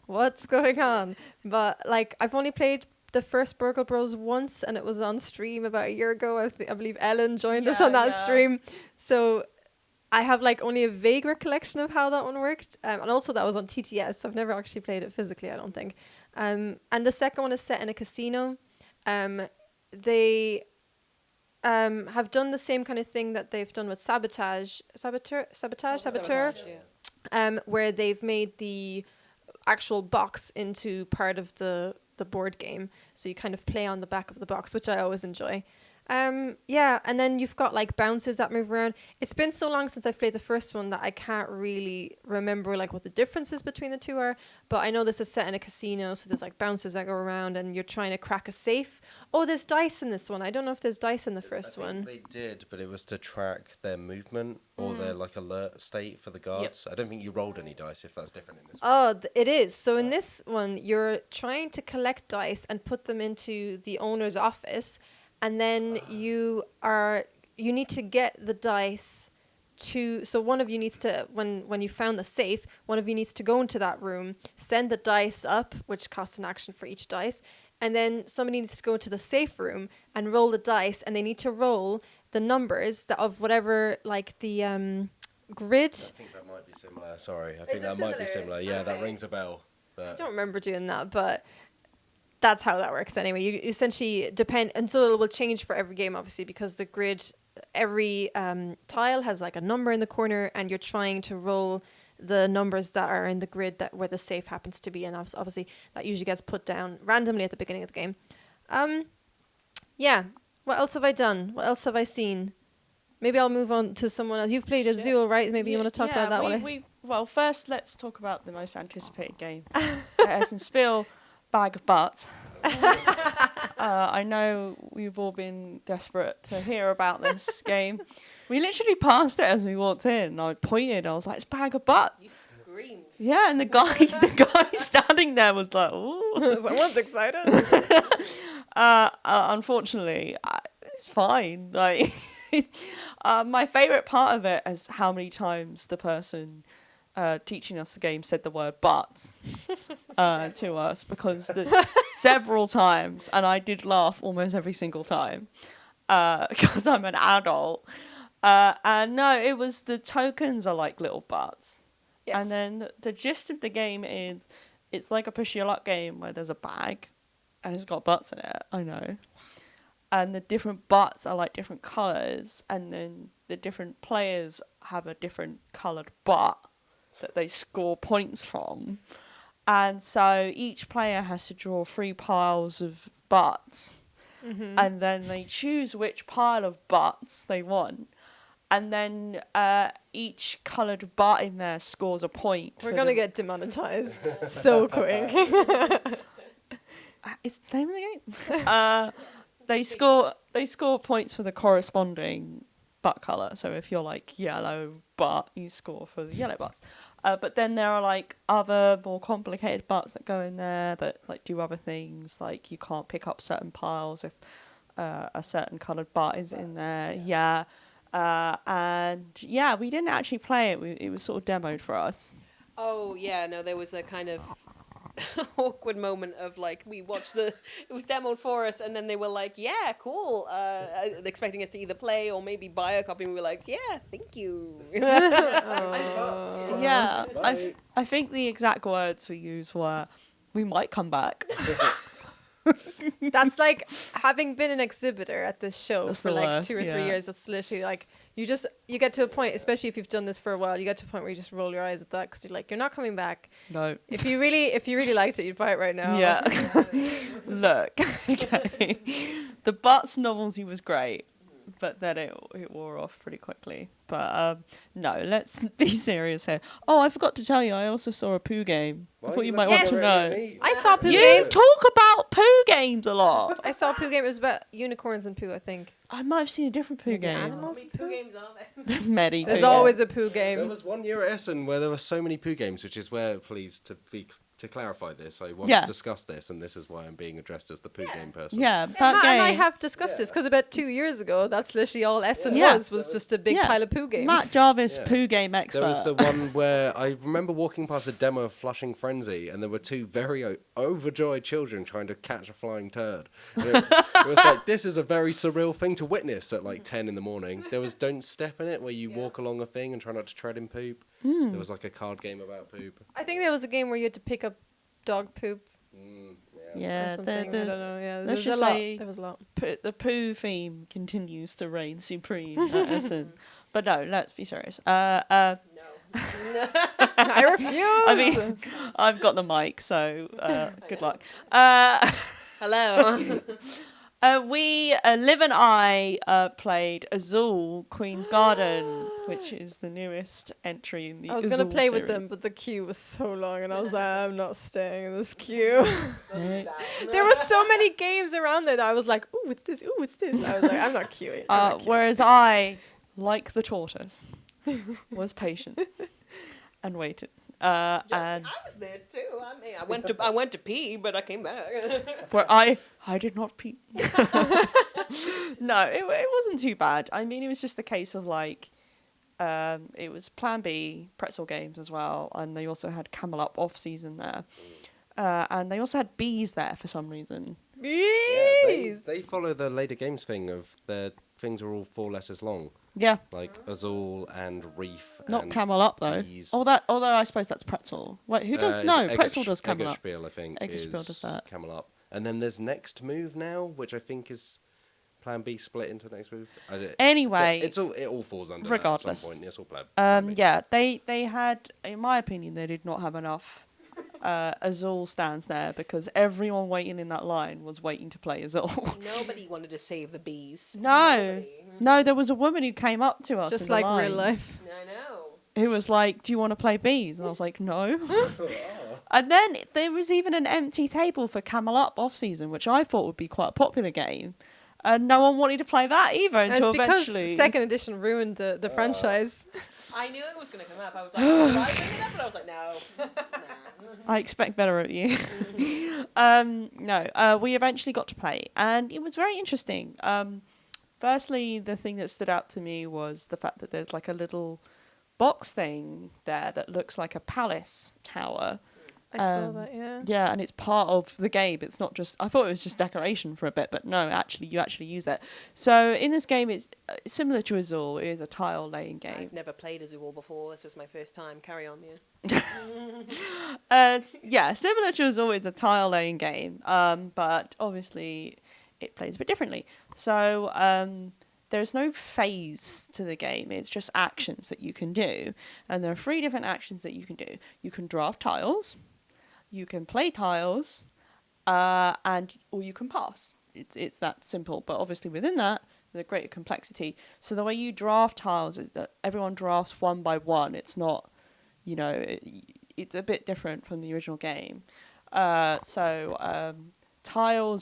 what's going on? But like, I've only played the first Burgle Bros once, and it was on stream about a year ago. I believe Ellen joined us on that stream. So I have like only a vague recollection of how that one worked. And also that was on TTS, so I've never actually played it physically, I don't think. And the second one is set in a casino. They have done the same kind of thing that they've done with Saboteur, where they've made the actual box into part of the board game, so you kind of play on the back of the box, which I always enjoy. Yeah, and then you've got like bouncers that move around. It's been so long since I've played the first one that I can't really remember like what the differences between the two are, but I know this is set in a casino, so there's like bouncers that go around and you're trying to crack a safe. Oh, there's dice in this one. I don't know if there's dice in the first one. They did, but it was to track their movement or their like alert state for the guards. I don't think you rolled any dice, if that's different in this one. Oh, it is. So in this one, you're trying to collect dice and put them into the owner's office, and then you need to get the dice to, so one of you needs to, when you found the safe, one of you needs to go into that room, send the dice up, which costs an action for each dice, and then somebody needs to go to the safe room and roll the dice, and they need to roll the numbers that of whatever, like the grid. I think that might be similar. Sorry, I think that might be similar. Yeah, that rings a bell. I don't remember doing that, but that's how that works anyway. You essentially depend, and so it will change for every game, obviously, because the grid, every tile has like a number in the corner, and you're trying to roll the numbers that are in the grid that where the safe happens to be, and obviously that usually gets put down randomly at the beginning of the game. Yeah. What else have I done? What else have I seen? Maybe I'll move on to someone else. You've played Azul, right? Maybe you want to talk about that one. Well, first let's talk about the most anticipated game. Essen Spiel, Bag of Butts. I know we've all been desperate to hear about this game. We literally passed it as we walked in. I pointed. I was like, "It's Bag of Butts." You screamed. Yeah, and the guy standing there was like, "Ooh." Someone's excited. Unfortunately, it's fine. Like, my favorite part of it is how many times the person teaching us the game said the word "butts" to us, because several times, and I did laugh almost every single time because I'm an adult. And no, it was the tokens are like little butts. Yes. And then the gist of the game is it's like a push your luck game where there's a bag and it's got butts in it. I know. And the different butts are like different colours, and then the different players have a different coloured butt that they score points from. And so each player has to draw 3 piles of butts, and then they choose which pile of butts they want. and then each coloured bar in there scores a point. We're gonna get demonetized so quick. It's the name of the game. They score points for the corresponding butt colour. So if you're like yellow butt, you score for the yellow butts. But then there are like other more complicated butts that go in there that like do other things. Like you can't pick up certain piles if a certain coloured butt is in there. Yeah. And yeah, we didn't actually play it. It was sort of demoed for us. Oh yeah, no, there was a kind of awkward moment of like we watched it was demoed for us, and then they were like, "Yeah, cool," expecting us to either play or maybe buy a copy. And we were like, "Yeah, thank you." Yeah, I think the exact words we used were, "We might come back." That's like having been an exhibitor at this show That's for the like worst, 2 or 3 years. That's literally like you get to a point, especially if you've done this for a while, you get to a point where you just roll your eyes at that because you're like, you're not coming back. No. If you really liked it, you'd buy it right now. Yeah. Look, okay. The Butts novelty was great, but then it wore off pretty quickly. But no, let's be serious here. Oh, I forgot to tell you, I also saw a poo game. I thought you might want to know. I saw poo You game. talk about poo games a lot. I saw poo game. It was about unicorns and poo, I think. I might have seen a different poo game. Animals poo? games are there? Medi There's poo. always a poo There game. was 1 year at Essen where there were so many poo games, which is where, please, to clarify this, I want Yeah. to discuss this, and this is why I'm being addressed as the poo game person. Yeah, And that Matt and I game. have discussed this because about 2 years ago, that's literally all Essen Yeah. was just a big Yeah. pile of poo games. Matt Jarvis, Yeah. poo game expert. There was the one where I remember walking past a demo of Flushing Frenzy, and there were two very overjoyed children trying to catch a flying turd. And it was like, this is a very surreal thing to witness at like 10 in the morning. There was Don't Step in It, where you walk along a thing and try not to tread in poop. Hmm. There was like a card game about poop. I think there was a game where you had to pick up dog poop or yeah, something. I don't know. Yeah, there let's was a just lot. say- There was a lot. The poo theme continues to reign supreme at Essen. But no, let's be serious. I refuse. I mean, I've got the mic, so good luck. Hello. Liv and I played Azul, Queen's Garden, which is the newest entry in the I was Azul gonna play series. with them, but the queue was so long, and I was like, I'm not staying in this queue. Yeah. There were so many games around there that I was like, ooh, it's this, ooh, it's this. I was like, I'm not queuing. I'm not queuing. Whereas I, like the tortoise, was patient and waited. And I was there too. I mean, I went to pee, but I came back. where I did not pee. No, it wasn't too bad. I mean, it was just a case of like, it was Plan B pretzel games as well, and they also had Camel Up off season there, and they also had bees there for some reason. Bees. They follow the later games thing of their things are all 4 letters long, Yeah, like Azul and Reef. not and Camel Up though. bees. Although I suppose that's pretzel. Wait, who does? It's No, pretzel does Camel Up. Spiel, I think. Spiel is does that. Camel Up. And then there's Next Move now, which I think is Plan B split into Next Move. Anyway, it all falls under regardless. that at some point. It's all Plan B. Yeah, they had, in my opinion, they did not have enough Azul stands there because everyone waiting in that line was waiting to play Azul. Nobody wanted to save the bees. No, there was a woman who came up to us, Just in the like line, real life. I know. who was like, "Do you want to play bees?" And I was like, "No." And then there was even an empty table for Camel Up off season, which I thought would be quite a popular game. And no one wanted to play that either And until it's because eventually. second edition ruined the franchise. I knew it was going to come up. I was like, should I bring it up? But I was like, no. I expect better of you. No, we eventually got to play, and it was very interesting. Firstly, the thing that stood out to me was the fact that there's like a little box thing there that looks like a palace tower. I saw that, yeah. Yeah, and it's part of the game. It's not just... I thought it was just decoration for a bit, but no, actually, you actually use it. So in this game, it's similar to Azul. It is a tile-laying game. I've never played Azul before. This was my first time. Carry on, yeah. Yeah, similar to Azul, it's a tile-laying game, but obviously it plays a bit differently. So there's no phase to the game. It's just actions that you can do. And there are 3 different actions that you can do. You can draft tiles, you can play tiles, or you can pass. It's that simple. But obviously within that, the greater complexity. So the way you draft tiles is that everyone drafts one by one. It's not, it's a bit different from the original game. Tiles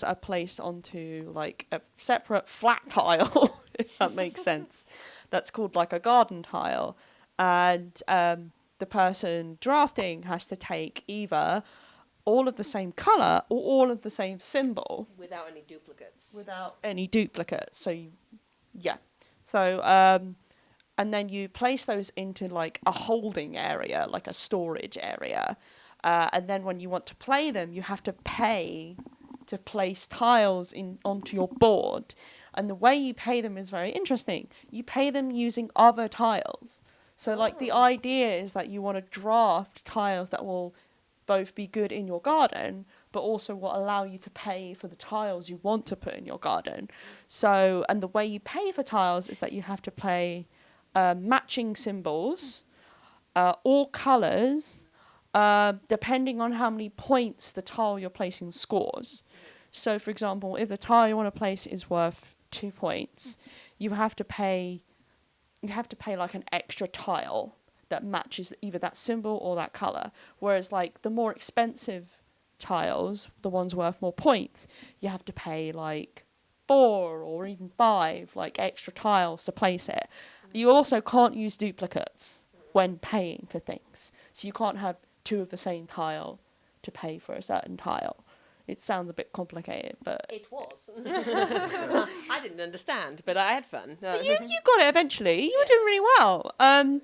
are placed onto like a separate flat tile, if that makes sense. That's called like a garden tile. And the person drafting has to take either all of the same colour or all of the same symbol. Without any duplicates. And then you place those into like a holding area, like a storage area. And then when you want to play them, you have to pay to place tiles onto your board. And the way you pay them is very interesting. You pay them using other tiles. So like the idea is that you want to draft tiles that will both be good in your garden, but also will allow you to pay for the tiles you want to put in your garden. So, and the way you pay for tiles is that you have to play matching symbols, all colours, depending on how many points the tile you're placing scores. So, for example, if the tile you want to place is worth 2 points, you have to pay like an extra tile that matches either that symbol or that colour. Whereas, like, the more expensive tiles, the ones worth more points, you have to pay, like, 4 or even 5, like, extra tiles to place it. You also can't use duplicates when paying for things. So you can't have 2 of the same tile to pay for a certain tile. It sounds a bit complicated, but... It was. I didn't understand, but I had fun. But you got it eventually. You were doing really well. And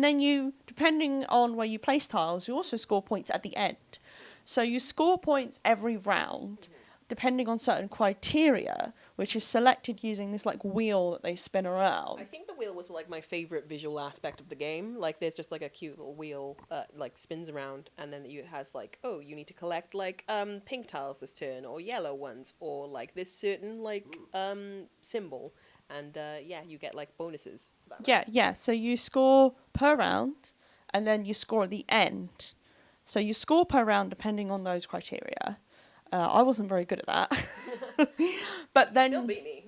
then you, depending on where you place tiles, you also score points at the end. So you score points every round, depending on certain criteria, which is selected using this like wheel that they spin around. I think the wheel was like my favorite visual aspect of the game. Like there's just like a cute little wheel like spins around, and then it has like, oh, you need to collect like pink tiles this turn, or yellow ones, or like this certain like symbol, and you get like bonuses. Yeah. So you score per round, and then you score at the end. So you score per round depending on those criteria. I wasn't very good at that. But then... Still beat me.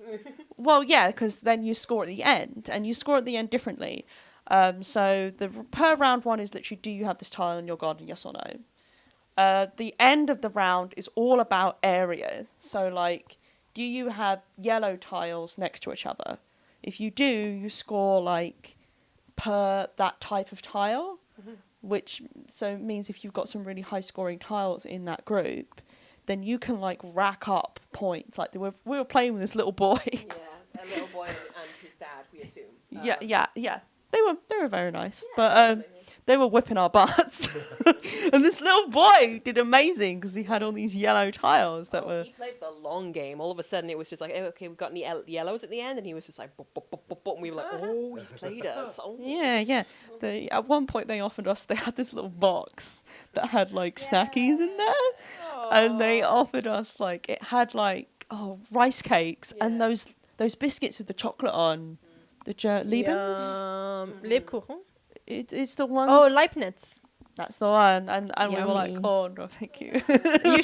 Well, yeah, because then you score at the end, and you score at the end differently. So the per round one is literally, do you have this tile in your garden, yes or no? The end of the round is all about areas. So, like, do you have yellow tiles next to each other? If you do, you score, like, per that type of tile, which so means if you've got some really high-scoring tiles in that group, then you can like rack up points. Like we were playing with this little boy. Yeah, a little boy and his dad, we assume. Yeah. They were very nice, but they were whipping our butts. And this little boy did amazing because he had all these yellow tiles that were. He played the long game. All of a sudden, it was just like, oh, okay, we've got any yellows at the end, and he was just like, bop, bop, bop, bop, bop, and we were like, oh, he's played us. Oh. Yeah. At one point, they had this little box that had like snackies in there, and they offered us like it had like rice cakes and those biscuits with the chocolate on, the Liebens. Lebkuchen. It's the one. Oh, Leibniz. That's the one, and we were like, Yummy. oh no, thank you. You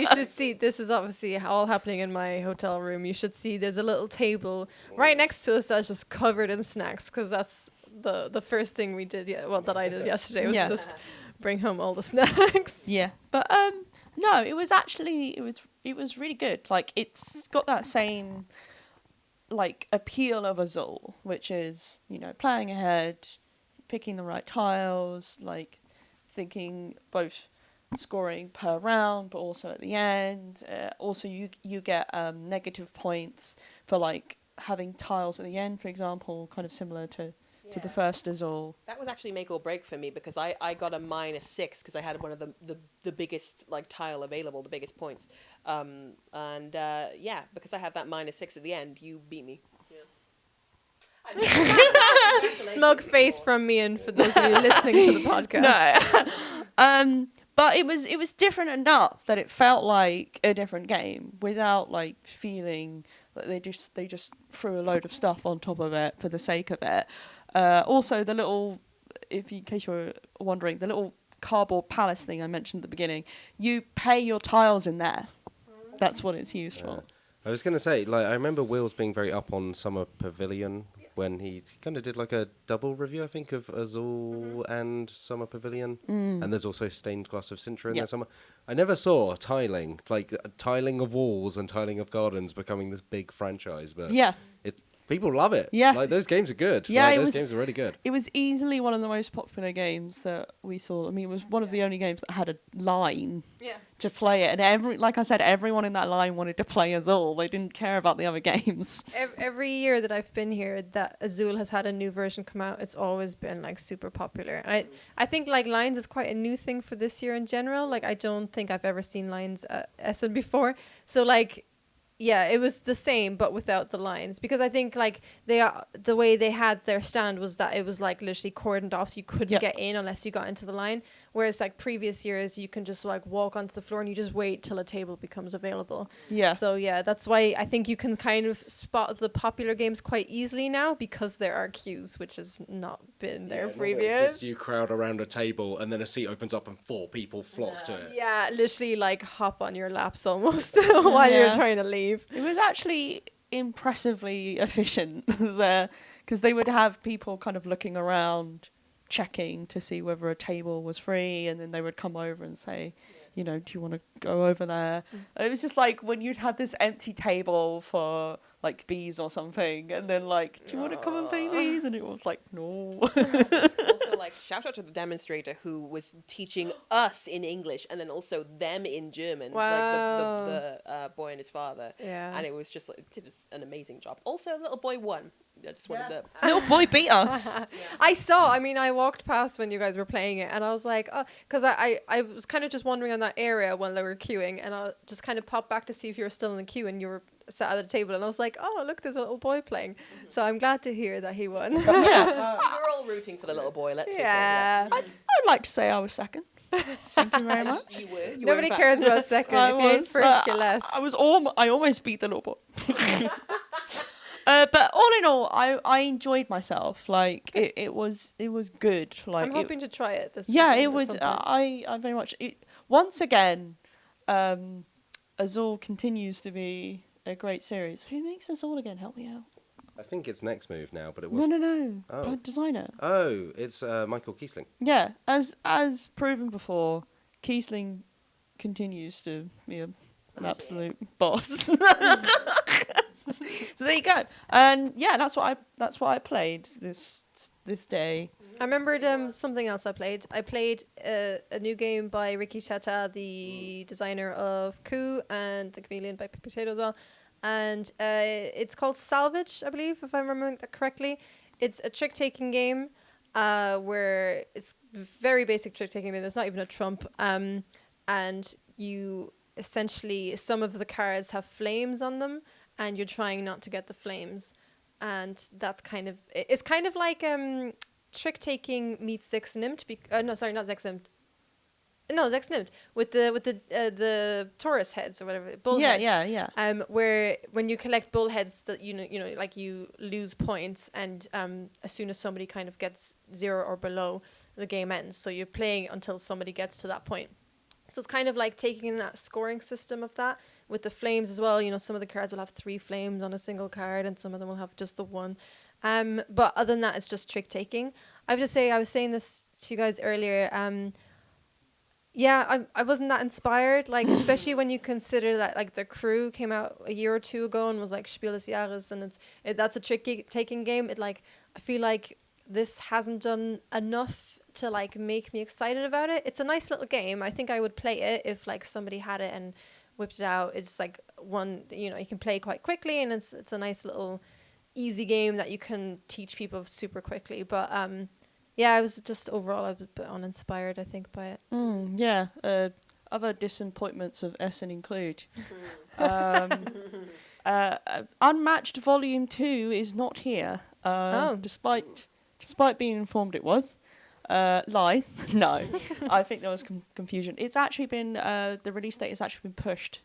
should see. This is obviously all happening in my hotel room. You should see. There's a little table right next to us that's just covered in snacks, because that's the first thing we did. That I did yesterday was just bring home all the snacks. Yeah, but no, it was actually it was really good. Like it's got that same like appeal of Azul, which is planning ahead, picking the right tiles, like thinking both scoring per round but also at the end. Also you get negative points for like having tiles at the end, for example, kind of similar to the first Azul. That was actually make or break for me, because I got a -6 because I had one of the biggest like tile available, the biggest points. Because I had that -6 at the end, you beat me. Smug face from me, and for those of you listening to the podcast. No. But it was different enough that it felt like a different game without like feeling like they just threw a load of stuff on top of it for the sake of it. Also, the little, in case you're wondering, the little cardboard palace thing I mentioned at the beginning, you pay your tiles in there. That's what it's used for. I was going to say, like, I remember Will's being very up on Summer Pavilion when he kind of did like a double review, I think, of Azul and Summer Pavilion. And there's also Stained Glass of Sintra in there somewhere. I never saw tiling, like tiling of walls and tiling of gardens becoming this big franchise, but people love it. Yeah. Like, those games are good. Yeah, Like, those games are really good. It was easily one of the most popular games that we saw. I mean, it was one of the only games that had a line to play it. And like I said, everyone in that line wanted to play Azul. They didn't care about the other games. Every year that I've been here, that Azul has had a new version come out, it's always been like super popular. I think like lines is quite a new thing for this year in general. Like, I don't think I've ever seen lines at Essen before. So like, yeah, it was the same but without the lines, because I think like the way they had their stand was that it was like literally cordoned off, so you couldn't get in unless you got into the line. Whereas like previous years, you can just like walk onto the floor and you just wait till a table becomes available. Yeah. So yeah, that's why I think you can kind of spot the popular games quite easily now, because there are queues, which has not been there previous. Just you crowd around a table and then a seat opens up and 4 people flock to it. Yeah, literally like hop on your laps almost while you're trying to leave. It was actually impressively efficient there, because they would have people kind of looking around, checking to see whether a table was free, and then they would come over and say, you know, do you want to go over there? It was just like when you'd had this empty table for like bees or something, and then like, do you want to come and play bees? And it was like, no. Also, like, shout out to the demonstrator who was teaching us in English and then also them in German. Wow. Like the boy and his father. Yeah. And it was just like, did an amazing job. Also, little boy won. I just wanted to. Little boy beat us. I walked past when you guys were playing it, and I was like, oh, because I was kind of just wandering on that area when they were queuing, and I just kind of popped back to see if you were still in the queue, and you were sat at the table, and I was like, oh, look, there's a little boy playing. So I'm glad to hear that he won. We were all rooting for the little boy, let's be fair. I'd like to say I was second. Thank you very much. You were. Nobody cares about second. If you're in first, you're last. I almost beat the little boy. But all in all, I enjoyed myself. Like it was good. Like I'm hoping to try it this. Yeah, weekend it at was. some point. I very much. Once again, Azul continues to be a great series. Who makes Azul again? Help me out. I think it's Next Move now, but it was... No. Oh. Designer. Oh, it's Michael Kiesling. Yeah, as proven before, Kiesling continues to be an absolute boss. So there you go. And yeah, that's what I played this day. I remembered something else I played. I played a new game by Ricky Tata, the designer of Coup and The Chameleon by Pick Potato as well. And it's called Salvage, I believe, if I'm remembering that correctly. It's a trick-taking game where it's very basic trick-taking game. There's not even a trump. And you essentially, some of the cards have flames on them, and you're trying not to get the flames. And that's kind of... It's kind of like trick-taking meets Zexnimt. Not Zexnimt. No, Zexnimt. With the Taurus heads or whatever. Bull heads. Yeah. Where when you collect bull heads, that you know, like you lose points, and as soon as somebody kind of gets 0 or below, the game ends. So you're playing until somebody gets to that point. So it's kind of like taking that scoring system of that with the flames as well. You know, some of the cards will have 3 flames on a single card, and some of them will have just the 1. But other than that, it's just trick taking. I have to say, I was saying this to you guys earlier. Yeah, I wasn't that inspired, like, especially when you consider that, like, The Crew came out a year or 2 ago and was, like, Spiel des Jahres, and that's a trick-taking game. I feel like this hasn't done enough to, like, make me excited about it. It's a nice little game. I think I would play it if, like, somebody had it and whipped it out. It's, like, one, you know, you can play quite quickly, and it's a nice little easy game that you can teach people super quickly. But, yeah, I was just overall a bit uninspired, I think, by it. Yeah. Other disappointments of Essen include Unmatched Volume 2 is not here. Despite being informed it was. Lies. No. I think there was confusion. It's actually been the release date has actually been pushed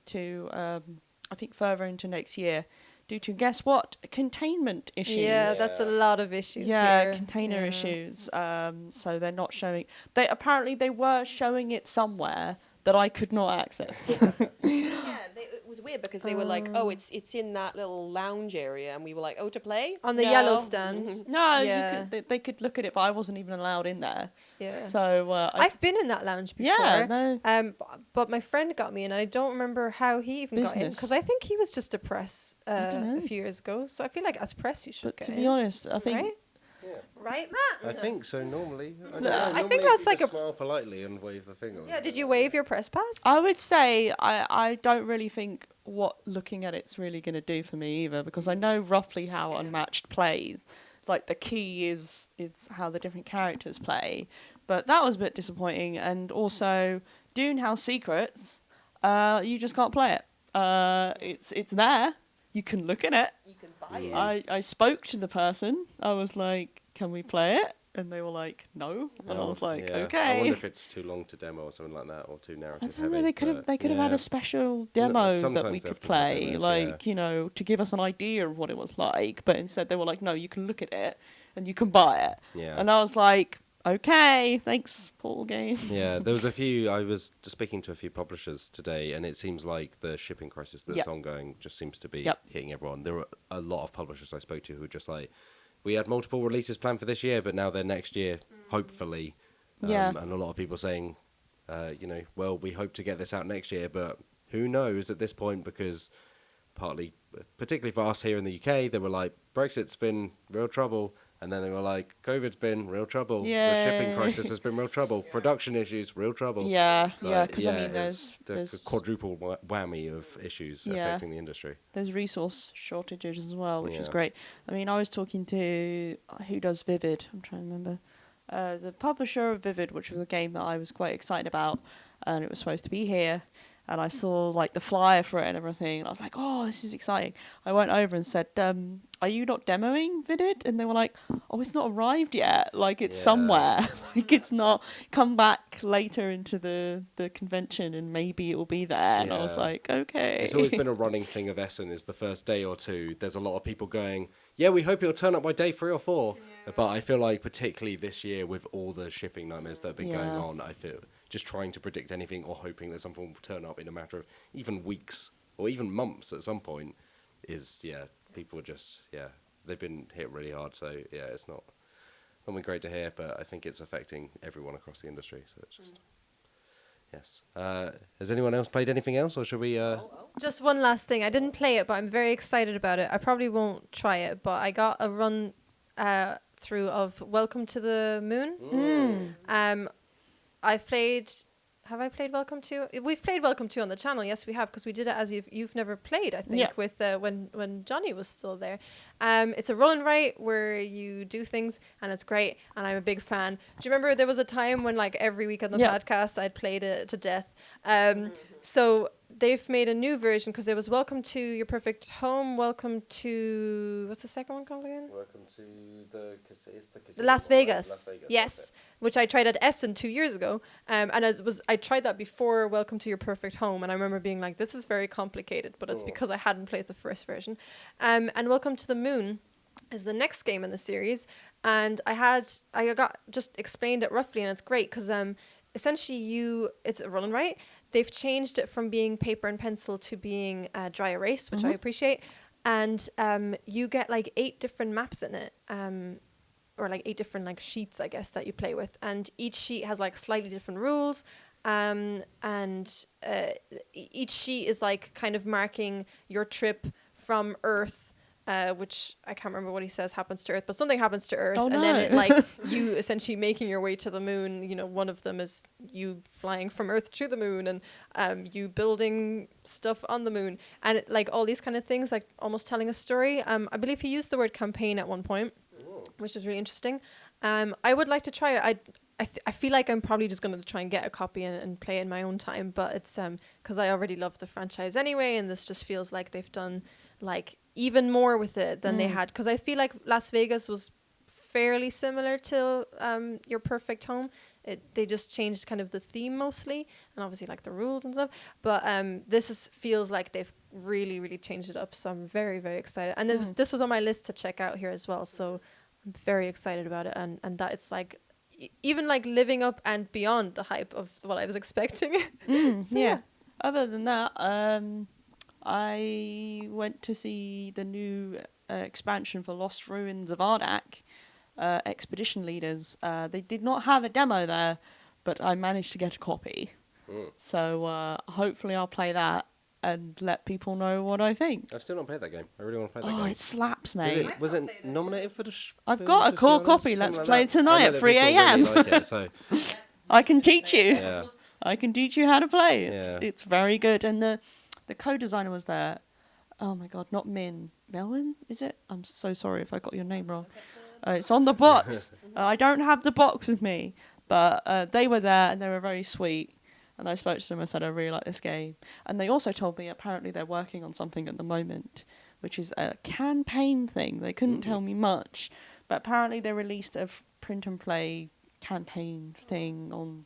to I think further into next year. Due to, guess what? Containment issues. Yeah, that's a lot of issues here. Container issues. So they're not showing... They were showing it somewhere that I could not access. It was weird because they were like, "Oh, it's in that little lounge area," and we were like, "Oh, to play on the No. yellow stand. No, Yeah. they could look at it, but I wasn't even allowed in there. Yeah. So I've been in that lounge before. Yeah, no. But my friend got me in, and I don't remember how he even got in Business. because I think he was just a press don't know. a few years ago. So I feel like as press you should But get to in. be honest, I think right? Right, Matt? I think so. Normally, I, I think normally that's you like just a- smile politely and wave the thing. Yeah. Did you wave your press pass? I would say I don't really think what looking at it's really going to do for me either, because I know roughly how Unmatched plays. Like the key is how the different characters play, but that was a bit disappointing. And also Dune House Secrets, you just can't play it. It's there. You can look at it. You can buy it. I spoke to the person. I was like, "Can we play it?" And they were like, "No." And I was like, I "Okay." wonder if it's too long to demo or something like that, or too I narrative don't know. heavy. They could have had a special demo that sometimes we they could have play, demos, like yeah. you know, to give us an idea of what it was like. But instead, they were like, "No, you can look at it and you can buy it." Yeah. And I was like, "Okay, thanks, Paul Games." Yeah, there was a few. I was just speaking to a few publishers today, and it seems like the shipping crisis that's Yep. ongoing just seems to be Yep. hitting everyone. There were a lot of publishers I spoke to who were just like, "We had multiple releases planned for this year, but now they're next year, hopefully." Yeah. And a lot of people saying, well, we hope to get this out next year, but who knows at this point, because partly, particularly for us here in the UK, they were like, Brexit's been real trouble. And then they were like, COVID's been real trouble. The shipping Yay. crisis has been real trouble. Production issues, real trouble. Yeah, So, yeah. Because I yeah, mean, it's there's the quadruple whammy of issues Yeah. affecting the industry. there's resource shortages as well, which is Yeah. great. I mean, I was talking to who does Vivid. I'm trying to remember. The publisher of Vivid, which was a game that I was quite excited about, and it was supposed to be here. And I saw like the flyer for it and everything, and I was like, "Oh, this is exciting!" I went over and said, "Are you not demoing Vivid?" And they were like, "Oh, it's not arrived yet. Like it's Yeah. somewhere. Like it's not come back later into the convention, and maybe it will be there." And I was Yeah. like, "Okay." It's always been a running thing of Essen is the first day or two. There's a lot of people going, yeah, we hope it'll turn up by day 3 or 4. But I feel like particularly this year with all the shipping nightmares that have been going Yeah. on, I feel just trying to predict anything or hoping that something will turn up in a matter of even weeks or even months at some point is, people are just, they've been hit really hard. So, it's not been great to hear, but I think it's affecting everyone across the industry. So it's just, yes. Has anyone else played anything else, or should we... Just one last thing. I didn't play it, but I'm very excited about it. I probably won't try it, but I got a run through of Welcome to the Moon. I've played. Have I played Welcome to? We've played Welcome to on the channel. Yes, we have, because we did it as you've never played. I think Yeah. with when Johnny was still there. It's a roll and write where you do things, and it's great. And I'm a big fan. Do you remember there was a time when like every week on the Yeah. podcast I'd played it to death. So they've made a new version because there was Welcome to Your Perfect Home, Welcome to what's the second one called again? Welcome to the casino. Las Vegas. Yes, which I tried at Essen 2 years ago, and I tried that before Welcome to Your Perfect Home, and I remember being like, this is very complicated, but it's because I hadn't played the first version. And Welcome to the Moon is the next game in the series, and I got just explained it roughly, and it's great because essentially it's a roll and write. They've changed it from being paper and pencil to being dry erase, which I appreciate. And you get like 8 different maps in it, or like 8 different like sheets, I guess, that you play with. And each sheet has like slightly different rules. Each sheet is like kind of marking your trip from Earth, which I can't remember what he says happens to Earth, but something happens to Earth. Oh, and then no. it like you essentially making your way to the moon. You know, one of them is you flying from Earth to the moon, and you building stuff on the moon, and like all these kind of things, like almost telling a story. I believe he used the word campaign at one point, which was really interesting. I would like to try it. I feel like I'm probably just going to try and get a copy and play in my own time, but it's because I already love the franchise anyway, and this just feels like they've done like even more with it than they had, because I feel like Las Vegas was fairly similar to Your Perfect Home. They just changed kind of the theme mostly, and obviously like the rules and stuff, but feels like they've really, really changed it up, so I'm very, very excited. And this was on my list to check out here as well, so I'm very excited about it, and that it's like even like living up and beyond the hype of what I was expecting. So, yeah. Other than that, I went to see the new expansion for Lost Ruins of Ardak, Expedition Leaders. They did not have a demo there, but I managed to get a copy. So hopefully I'll play that and let people know what I think. I've still not played that game. I really want to play that Oh, game. it slaps, mate. Was it nominated for the... I've got a core copy. Let's play tonight at 3 a.m. Like it, so. I can teach you. Yeah. I can teach you how to play. Yeah. It's very good. And the co-designer was there. Oh my god, not Min. Melvin, is it? I'm so sorry if I got your name wrong. It's on the box. I don't have the box with me. But they were there and they were very sweet. And I spoke to them and said, I really like this game. And they also told me apparently they're working on something at the moment, which is a campaign thing. They couldn't tell me much. But apparently they released a print and play campaign thing on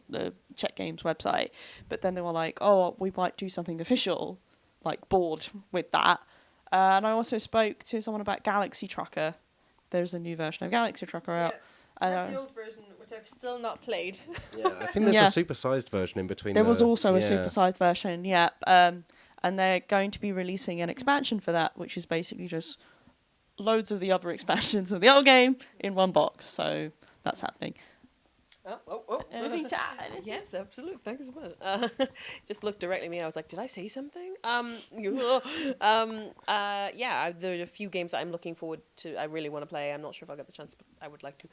the Czech Games website. But then they were like, oh, we might do something official, like board with that. And I also spoke to someone about Galaxy Trucker. There's a new version of Galaxy Trucker out. The old version, which I've still not played. Yeah, I think there's a supersized version in between. There was also a supersized version, yeah. And they're going to be releasing an expansion for that, which is basically just loads of the other expansions of the old game in one box. So that's happening. Oh. Anything to add? Yes, absolutely. Thanks so much. Just looked directly at me. I was like, did I say something? Yeah, there are a few games that I'm looking forward to. I really want to play. I'm not sure if I'll get the chance, but I would like to.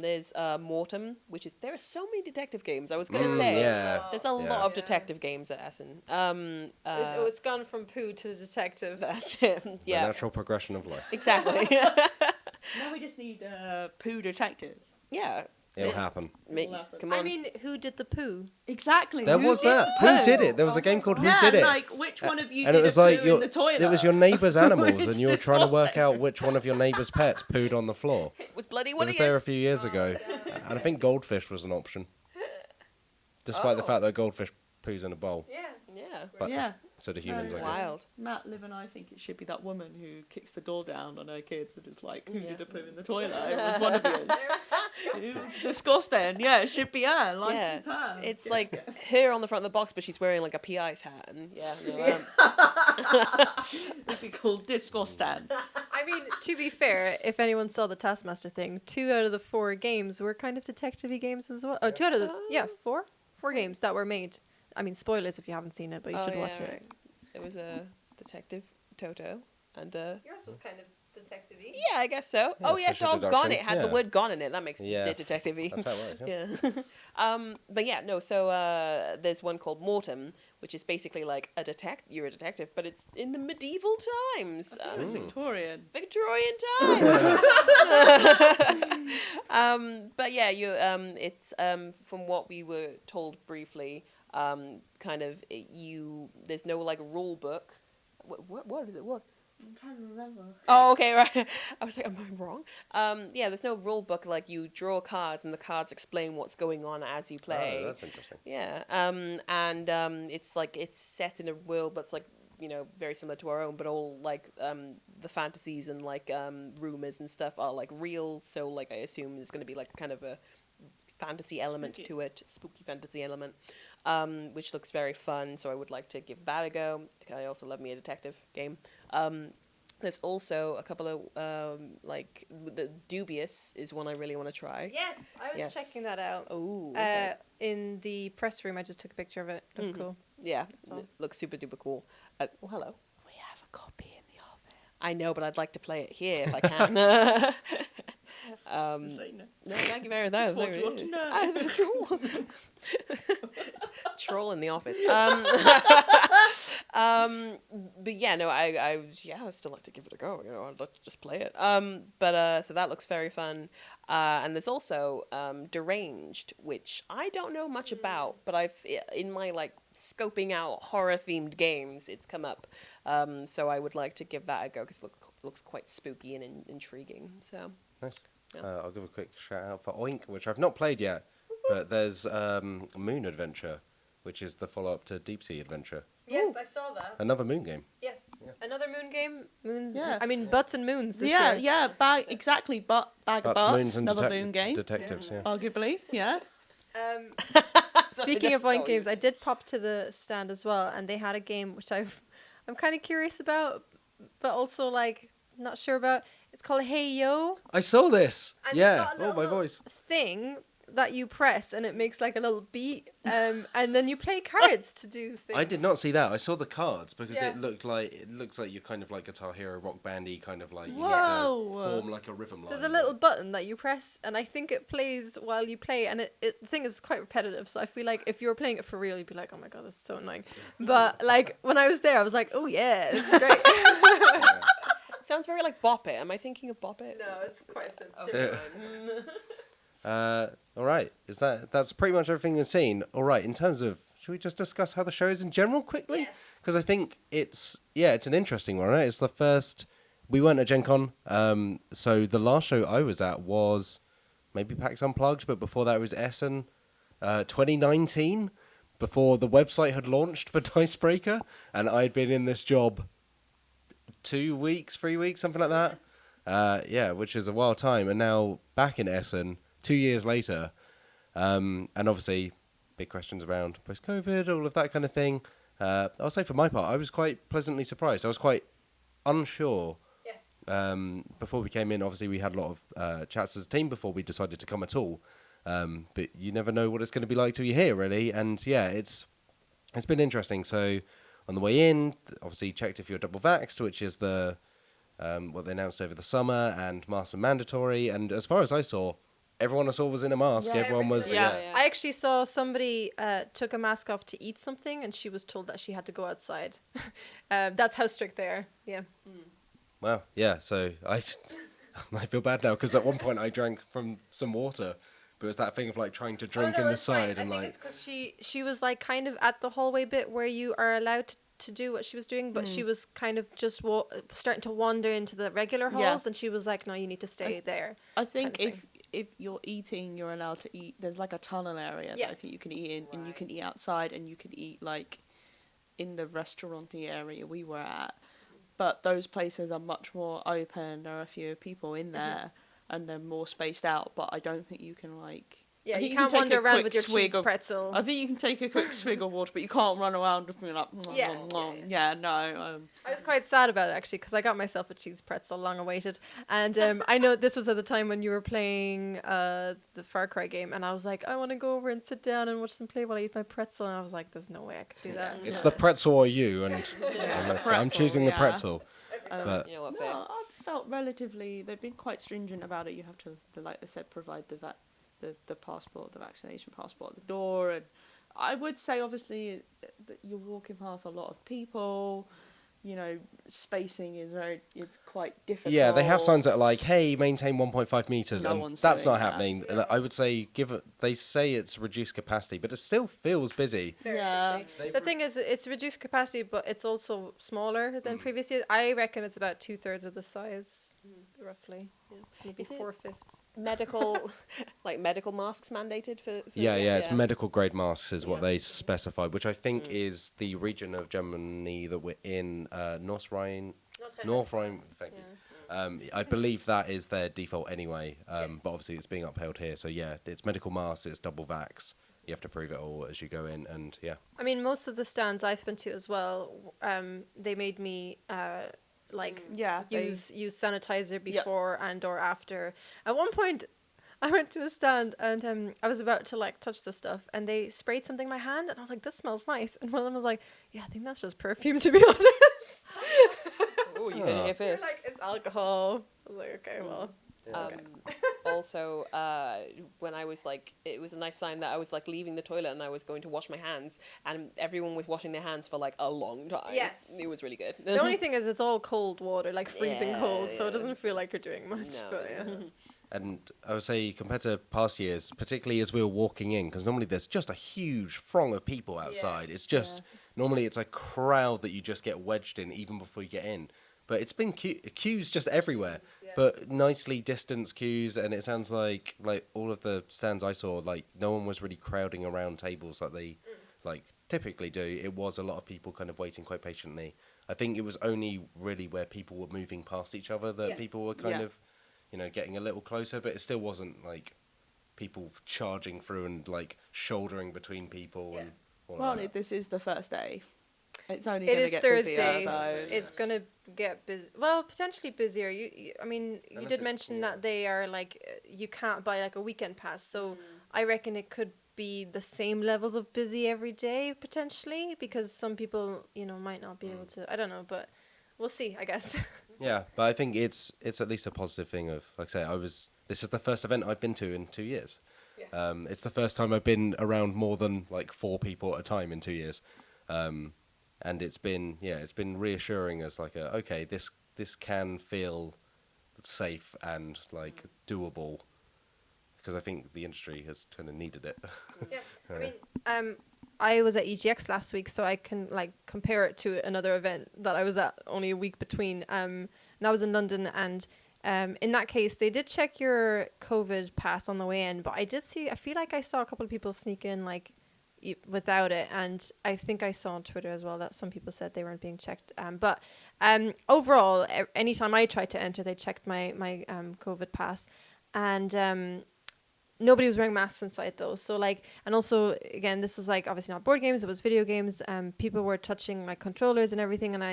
There's Mortem, which is... There are so many detective games. I was going to say. Yeah. There's a lot of detective games at Essen. It's gone from poo to detective. That's it. Yeah. The natural progression of life. Exactly. Now we just need Pooh Detective. Yeah. It'll happen. Come on. I mean, who did the poo? Exactly. There was that. Who did it? There was a game called Who Did It? Like which one of you And did it was a like poo in the toilet? it was your neighbour's animals, It's and you were trying to work disgusting. out which one of your neighbour's pets pooed on the floor. It was bloody It what was it there a is. few years ago, and I think goldfish was an option, despite the fact that goldfish poos in a bowl. Yeah. Yeah. But Yeah. so do humans, I guess. Wild. Matt, Liv and I think it should be that woman who kicks the door down on her kids and is like, who did a poo in the toilet? It was one of yours. It was disgusting. Yeah, it should be her. License her. It's like her on the front of the box, but she's wearing like a PI's hat. And It'd be called Disgusting. I mean, to be fair, if anyone saw the Taskmaster thing, 2 out of the 4 games were kind of detective-y games as well. Oh, 2 out of the... 4 games that were made. I mean, spoilers if you haven't seen it, but you should watch it. It was a detective, Toto, and Yours was kind of detective-y. yeah, I guess so. Yeah, Oh yeah, social doggone deduction. it had the Yeah. word "gone" in it. That makes Yeah. it detective-y. That's how it works. Yeah. Yeah. But yeah, no. So there's one called Mortem, which is basically like you're a detective, but it's in the medieval times. It was Victorian. Victorian times. But yeah, it's from what we were told briefly. There's no like rule book. What is it? What? I'm trying to remember. Oh, okay, right. I was like, am I wrong? Yeah, there's no rule book. Like you draw cards, and the cards explain what's going on as you play. Oh, that's interesting. Yeah. It's like it's set in a world that's like very similar to our own, but all like the fantasies and like rumors and stuff are like real. So like I assume there's going to be like kind of a fantasy element to it, spooky fantasy element, which looks very fun. So I would like to give that a go. I also love me a detective game. There's also a couple of like the Dubious is one I really want to try. Yes, I was checking that out. Oh, okay. In the press room, I just took a picture of it. That's cool. Yeah, it looks super duper cool. Hello. We have a copy in the office. I know, but I'd like to play it here if I can. Just let you know. No, thank you very much. What do you want to know? That's all. Troll in the office. But yeah, no, I'd still like to give it a go. I'd like to just play it. But so that looks very fun. And there's also Deranged, which I don't know much about, but I've in my like scoping out horror themed games, it's come up. So I would like to give that a go because it looks quite spooky and intriguing. So Nice. Yeah. I'll give a quick shout out for Oink, which I've not played yet, but there's Moon Adventure, which is the follow-up to Deep Sea Adventure. Yes, I saw that. Another Moon game. Yes. Another moon game. Moons. Yeah. I mean, butts and moons this Yeah, year. yeah, bag of Butts, butts, Moons, and another moon game, detectives. Yeah. arguably, yeah. Speaking of Just Oink games, I did pop to the stand as well, and they had a game which I I'm kind of curious about, but also like not sure about. It's called Hey Yo. I saw this. And Yeah. it's got a Oh, my little voice. thing that you press and it makes like a little beat, and then you play cards to do things. I did not see that. I saw the cards because Yeah. it looks like you're kind of like Guitar Hero Rock Bandy, kind of like you need Whoa. to form like a rhythm line. There's a little button that you press, and I think it plays while you play, and the thing is quite repetitive, so I feel like if you were playing it for real, you'd be like, oh my god, this is so annoying. But like when I was there, I was like, oh yeah, this is great. Sounds very like Bop It. Am I thinking of Bop It? No, it's quite a different one. All right. That's pretty much everything you've seen. All right. In terms of, should we just discuss how the show is in general quickly? Yes. Because I think it's an interesting one, right? It's the first. We weren't at Gen Con, so the last show I was at was maybe PAX Unplugged, but before that it was Essen, 2019, before the website had launched for Dicebreaker, and I'd been in this job 2 weeks, 3 weeks, something like that. Which is a wild time, and now back in Essen 2 years later, and obviously big questions around post-COVID, all of that kind of thing. I'll say for my part, I was quite pleasantly surprised. I was quite unsure. Yes. Before we came in, obviously we had a lot of chats as a team before we decided to come at all. But you never know what it's going to be like till you're here, really. And yeah, it's been interesting. So on the way in, obviously checked if you're double vaxxed, which is the what they announced over the summer, and masks are mandatory. And as far as I saw, everyone I saw was in a mask. Yeah, Everyone was. yeah. I actually saw somebody took a mask off to eat something, and she was told that she had to go outside. That's how strict they are. Yeah. Well, yeah. So I feel bad now because at one point I drank from some water, but it was that thing of like trying to drink in the side and like. I think it's because she was like kind of at the hallway bit where you are allowed to do what she was doing, but she was kind of just starting to wander into the regular halls, and she was like, "No, you need to stay there." I think kind of if you're eating, you're allowed to eat. There's like a tunnel area that I think you can eat in, and you can eat outside, and you can eat like in the restauranty area we were at. But those places are much more open. There are a few people in there, and they're more spaced out. But I don't think you can like. Yeah, I think you can't take wander a around quick with your swig cheese of- pretzel. I think you can take a quick swig of water, but you can't run around and be like, Yeah, no. I was quite sad about it actually because I got myself a cheese pretzel, long awaited, and I know this was at the time when you were playing the Far Cry game, and I was like, I want to go over and sit down and watch them play while I eat my pretzel, and I was like, there's no way I could do that. It's the pretzel or you, and I'm choosing the yeah. pretzel. But You know what? Fair. No, I've felt relatively. They've been quite stringent about it. You have to, like I said, provide the passport, the vaccination passport at the door, and I would say obviously that you're walking past a lot of people. You know, spacing it's quite difficult. yeah, they have signs that are like, "Hey, maintain 1.5 meters," No and one's that's doing not that. happening. I would say, they say it's reduced capacity, but it still feels busy. Yeah. The thing is, it's reduced capacity, but it's also smaller than previous years. I reckon it's about 2/3 of the size, roughly. Yeah. Maybe Is it- 4/5. Medical, like medical masks mandated for Yeah, it's medical grade masks is what they specified, which I think is the region of Germany that we're in, North Rhine. Thank you. I believe that is their default anyway, but obviously it's being upheld here. So yeah, it's medical masks, it's double vax. You have to prove it all as you go in, and yeah. I mean, most of the stands I've been to as well, they made me use sanitizer before and or after. At one point, I went to a stand and I was about to like touch the stuff, and they sprayed something in my hand, and I was like, "This smells nice." And one of them was like, "Yeah, I think that's just perfume, to be honest." Oh, you heard it here They're first. like, "It's alcohol." I was like, "Okay, well." Also, when I was like, it was a nice sign that I was like leaving the toilet and I was going to wash my hands, and everyone was washing their hands for like a long time. Yes. It was really good. The only thing is, it's all cold water, like freezing Yeah, cold, so it yeah. doesn't feel like you're doing much. No. But yeah. And I would say compared to past years, particularly as we were walking in, because normally there's just a huge throng of people outside. Yes, It's just, normally it's a crowd that you just get wedged in even before you get in. But it's been queues just everywhere, but nicely distanced queues, and it sounds like all of the stands I saw, like no one was really crowding around tables like they like typically do. It was a lot of people kind of waiting quite patiently. I think it was only really where people were moving past each other that people were kind of, getting a little closer, but it still wasn't like people charging through and like shouldering between people and all of that. This is the first day. It's only It going to is get Thursday. busier. So. It's gonna get busy. Well, potentially busier. I mean, you Unless did it's mention that they are like you can't buy like a weekend pass. So I reckon it could be the same levels of busy every day potentially, because some people might not be able to. I don't know, but we'll see, I guess. Yeah, but I think it's at least a positive thing of, like I say, this is the first event I've been to in 2 years. Yes. It's the first time I've been around more than like 4 people at a time in 2 years. And it's been reassuring as like okay, this can feel safe and like doable, because I think the industry has kind of needed it. Yeah, I mean, I was at EGX last week, so I can like compare it to another event that I was at only a week between. And that was in London, and in that case, they did check your COVID pass on the way in, but I feel like I saw a couple of people sneak in like without it, and I think I saw on Twitter as well that some people said they weren't being checked. But overall, anytime I tried to enter, they checked my COVID pass, and nobody was wearing masks inside though. So like, and also again, this was like obviously not board games, it was video games. People were touching like controllers and everything, and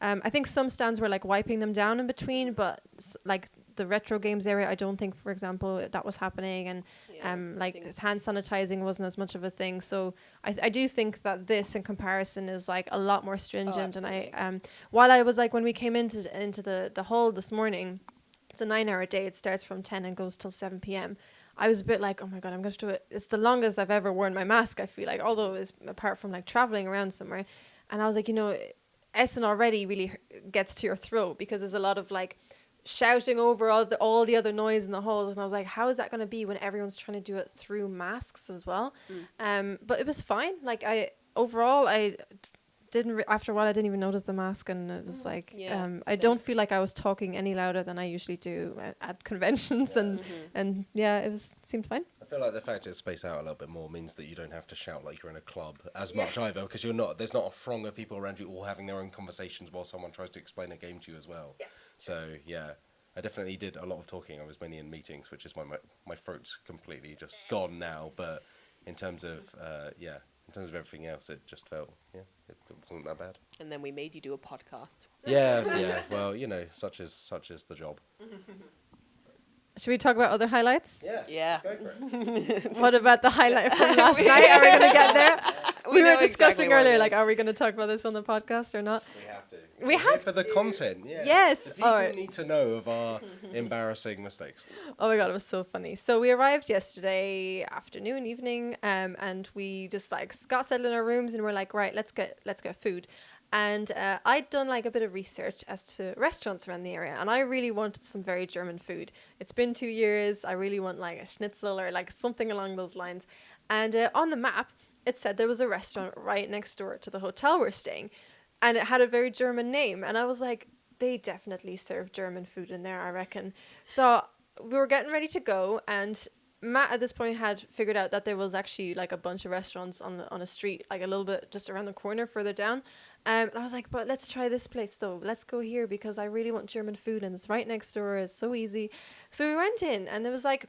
I think some stands were like wiping them down in between, but like the retro games area, I don't think, for example, that was happening, and like hand sanitizing wasn't as much of a thing. So I do think that this in comparison is like a lot more stringent. And I while I was like, when we came into the hall this morning, it's a 9-hour day. It starts from 10 and goes till 7 p.m. I was a bit like, oh my God, I'm going to do it. It's the longest I've ever worn my mask, I feel like, although it's apart from like traveling around somewhere. And I was like, Essen already really gets to your throat, because there's a lot of like shouting over all the other noise in the halls. And I was like, how is that going to be when everyone's trying to do it through masks as well? But it was fine. Like after a while I didn't even notice the mask, and it was like I don't feel like I was talking any louder than I usually do at conventions, and it seemed fine. I feel like the fact it's spaced out a little bit more means that you don't have to shout like you're in a club as much either, because there's not a throng of people around you all having their own conversations while someone tries to explain a game to you as well. So I definitely did a lot of talking. I was mainly in meetings, which is why my throat's completely just gone now, but in terms of everything else, it just felt it wasn't that bad. And then we made you do a podcast. Yeah. Well, such is the job. Should we talk about other highlights? Yeah. Let's go for it. What about the highlight from last night? Are we going to get there? We were discussing earlier, like, are we going to talk about this on the podcast or not? We have to. We have for the content. Yeah. Yes. The people need to know of our embarrassing mistakes. Oh my God, it was so funny. So we arrived yesterday evening, and we just like got settled in our rooms, and we're like, right, let's get food. And I'd done like a bit of research as to restaurants around the area, and I really wanted some very German food. It's been 2 years. I really want like a schnitzel or like something along those lines. And on the map, it said there was a restaurant right next door to the hotel we're staying, and it had a very German name. And I was like, they definitely serve German food in there, I reckon. So we were getting ready to go, and Matt at this point had figured out that there was actually like a bunch of restaurants on a street, like a little bit just around the corner further down. And I was like, but let's try this place though. Let's go here because I really want German food, and it's right next door. It's so easy. So we went in, and it was like,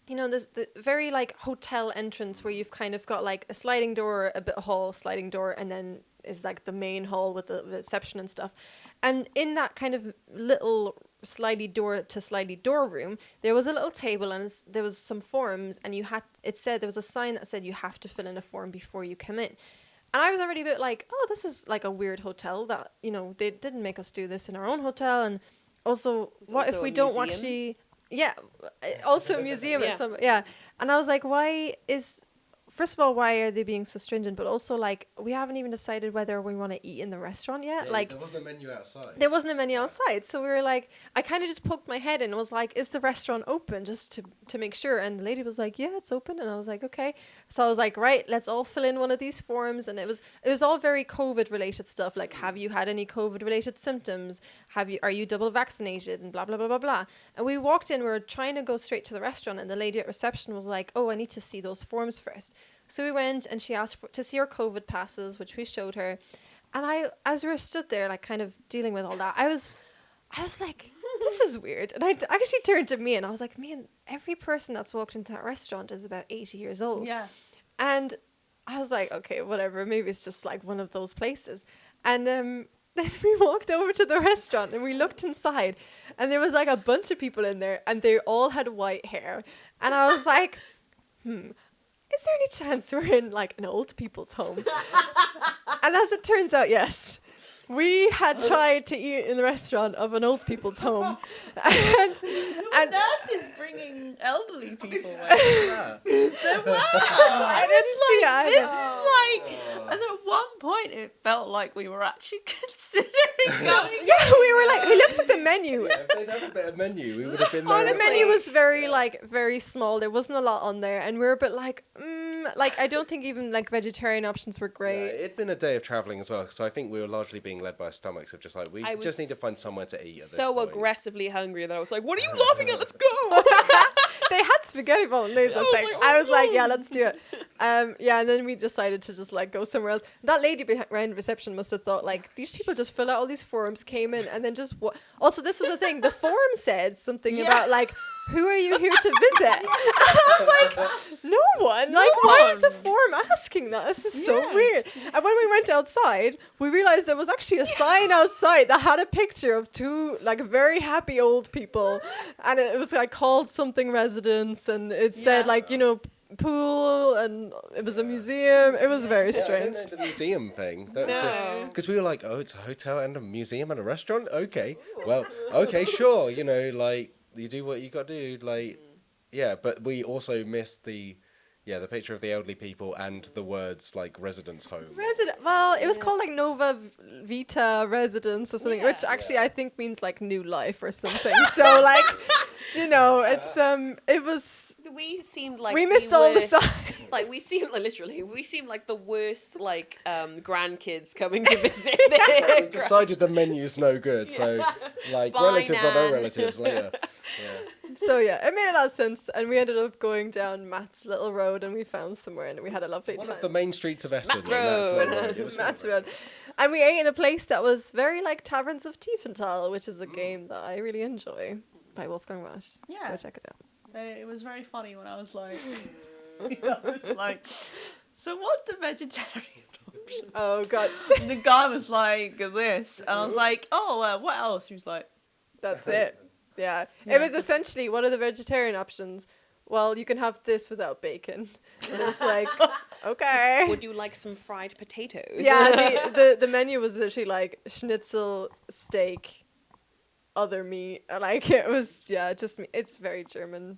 this the very like hotel entrance where you've kind of got like a sliding door, a bit of hall, sliding door, and then is like the main hall with the reception and stuff. And in that kind of little slidey door room, there was a little table, and there was some forms, and there was a sign that said you have to fill in a form before you come in. And I was already a bit like, oh, this is like a weird hotel that, they didn't make us do this in our own hotel. And also, what if we don't actually... Yeah, also a museum. Yeah. And I was like, first of all, why are they being so stringent? But also, like, we haven't even decided whether we want to eat in the restaurant yet. Yeah, like, there wasn't a menu outside. There wasn't a menu outside. So we were like, I kind of just poked my head in and was like, is the restaurant open, just to make sure? And the lady was like, yeah, it's open. And I was like, okay. So I was like, right, let's all fill in one of these forms. And it was all very COVID related stuff. Like, have you had any COVID related symptoms? Are you double vaccinated? And blah, blah, blah, blah, blah. And we walked in, we were trying to go straight to the restaurant. And the lady at reception was like, oh, I need to see those forms first. So we went, and she asked to see our COVID passes, which we showed her. And as we were stood there, like kind of dealing with all that, I was like, this is weird. And I actually turned to me, and I was like, man, every person that's walked into that restaurant is about 80 years old. Yeah. And I was like, okay, whatever. Maybe it's just like one of those places. And then we walked over to the restaurant and we looked inside, and there was like a bunch of people in there, and they all had white hair. And I was like, is there any chance we're in like an old people's home? And as it turns out, yes. We had tried to eat in the restaurant of an old people's home, and nurses bringing elderly people. There Yeah. were. I didn't see it. This is like, and at one point it felt like we were actually considering going. Yeah, we looked at the menu. If they'd had a better menu, we would have been there. The menu was very small. There wasn't a lot on there, and we were a bit like, I don't think even like vegetarian options were Yeah, great. it'd been a day of travelling as well, so I think we were largely being led by our stomachs of just like, we I just was need to find somewhere to eat at this So point. aggressively hungry that I was like, "What are you laughing at? Let's go!" They had spaghetti bolognese, I think. like, I was oh, like, no. yeah, let's do it. And then we decided to just like go somewhere else. That lady behind reception must have thought like, these people just fill out all these forms, came in, and then just also this was the thing. The form said something about like, who are you here to visit? And I was like, no one. Like, why is the form asking that? This is so weird. And when we went outside, we realized there was actually a sign outside that had a picture of two like very happy old people, and it was like called something residence, and it said like, you know, pool, and it was a museum. It was very strange. I didn't know the museum thing. That's just because we were like, oh, it's a hotel and a museum and a restaurant. Okay, well, okay, sure. You know, like you do what you got to do. Like, yeah, but we also missed the picture of the elderly people and the words like residence home. Well, it was called like Nova Vita Residence or something, which actually I think means like new life or something. So like, you know, it's it was. We seemed like We missed all the worst- signs. Like we seemed like the worst like grandkids coming to visit. their We decided the menu's no good, so like Bye, relatives or no Nan. relatives later. Yeah. So yeah, it made a lot of sense, and we ended up going down Matt's little road, and we found somewhere, and we had a lovely One time. of the main streets of Essen. Matt's and that's Road. not right. It was Matt's fun. road, and we ate in a place that was very like Taverns of Tiefenthal, which is a game that I really enjoy by Wolfgang Wasch. Yeah. Go check it out. It was very funny when I was like, so what's the vegetarian option? Oh god, And the guy was like, this. And I was like, oh, what else? He was like, that's it. Yeah, it was essentially what are the vegetarian options? Well, you can have this without bacon. And it was like, okay. Would you like some fried potatoes? Yeah, the menu was literally like schnitzel, steak, other meat. Like it was, just me. It's very German.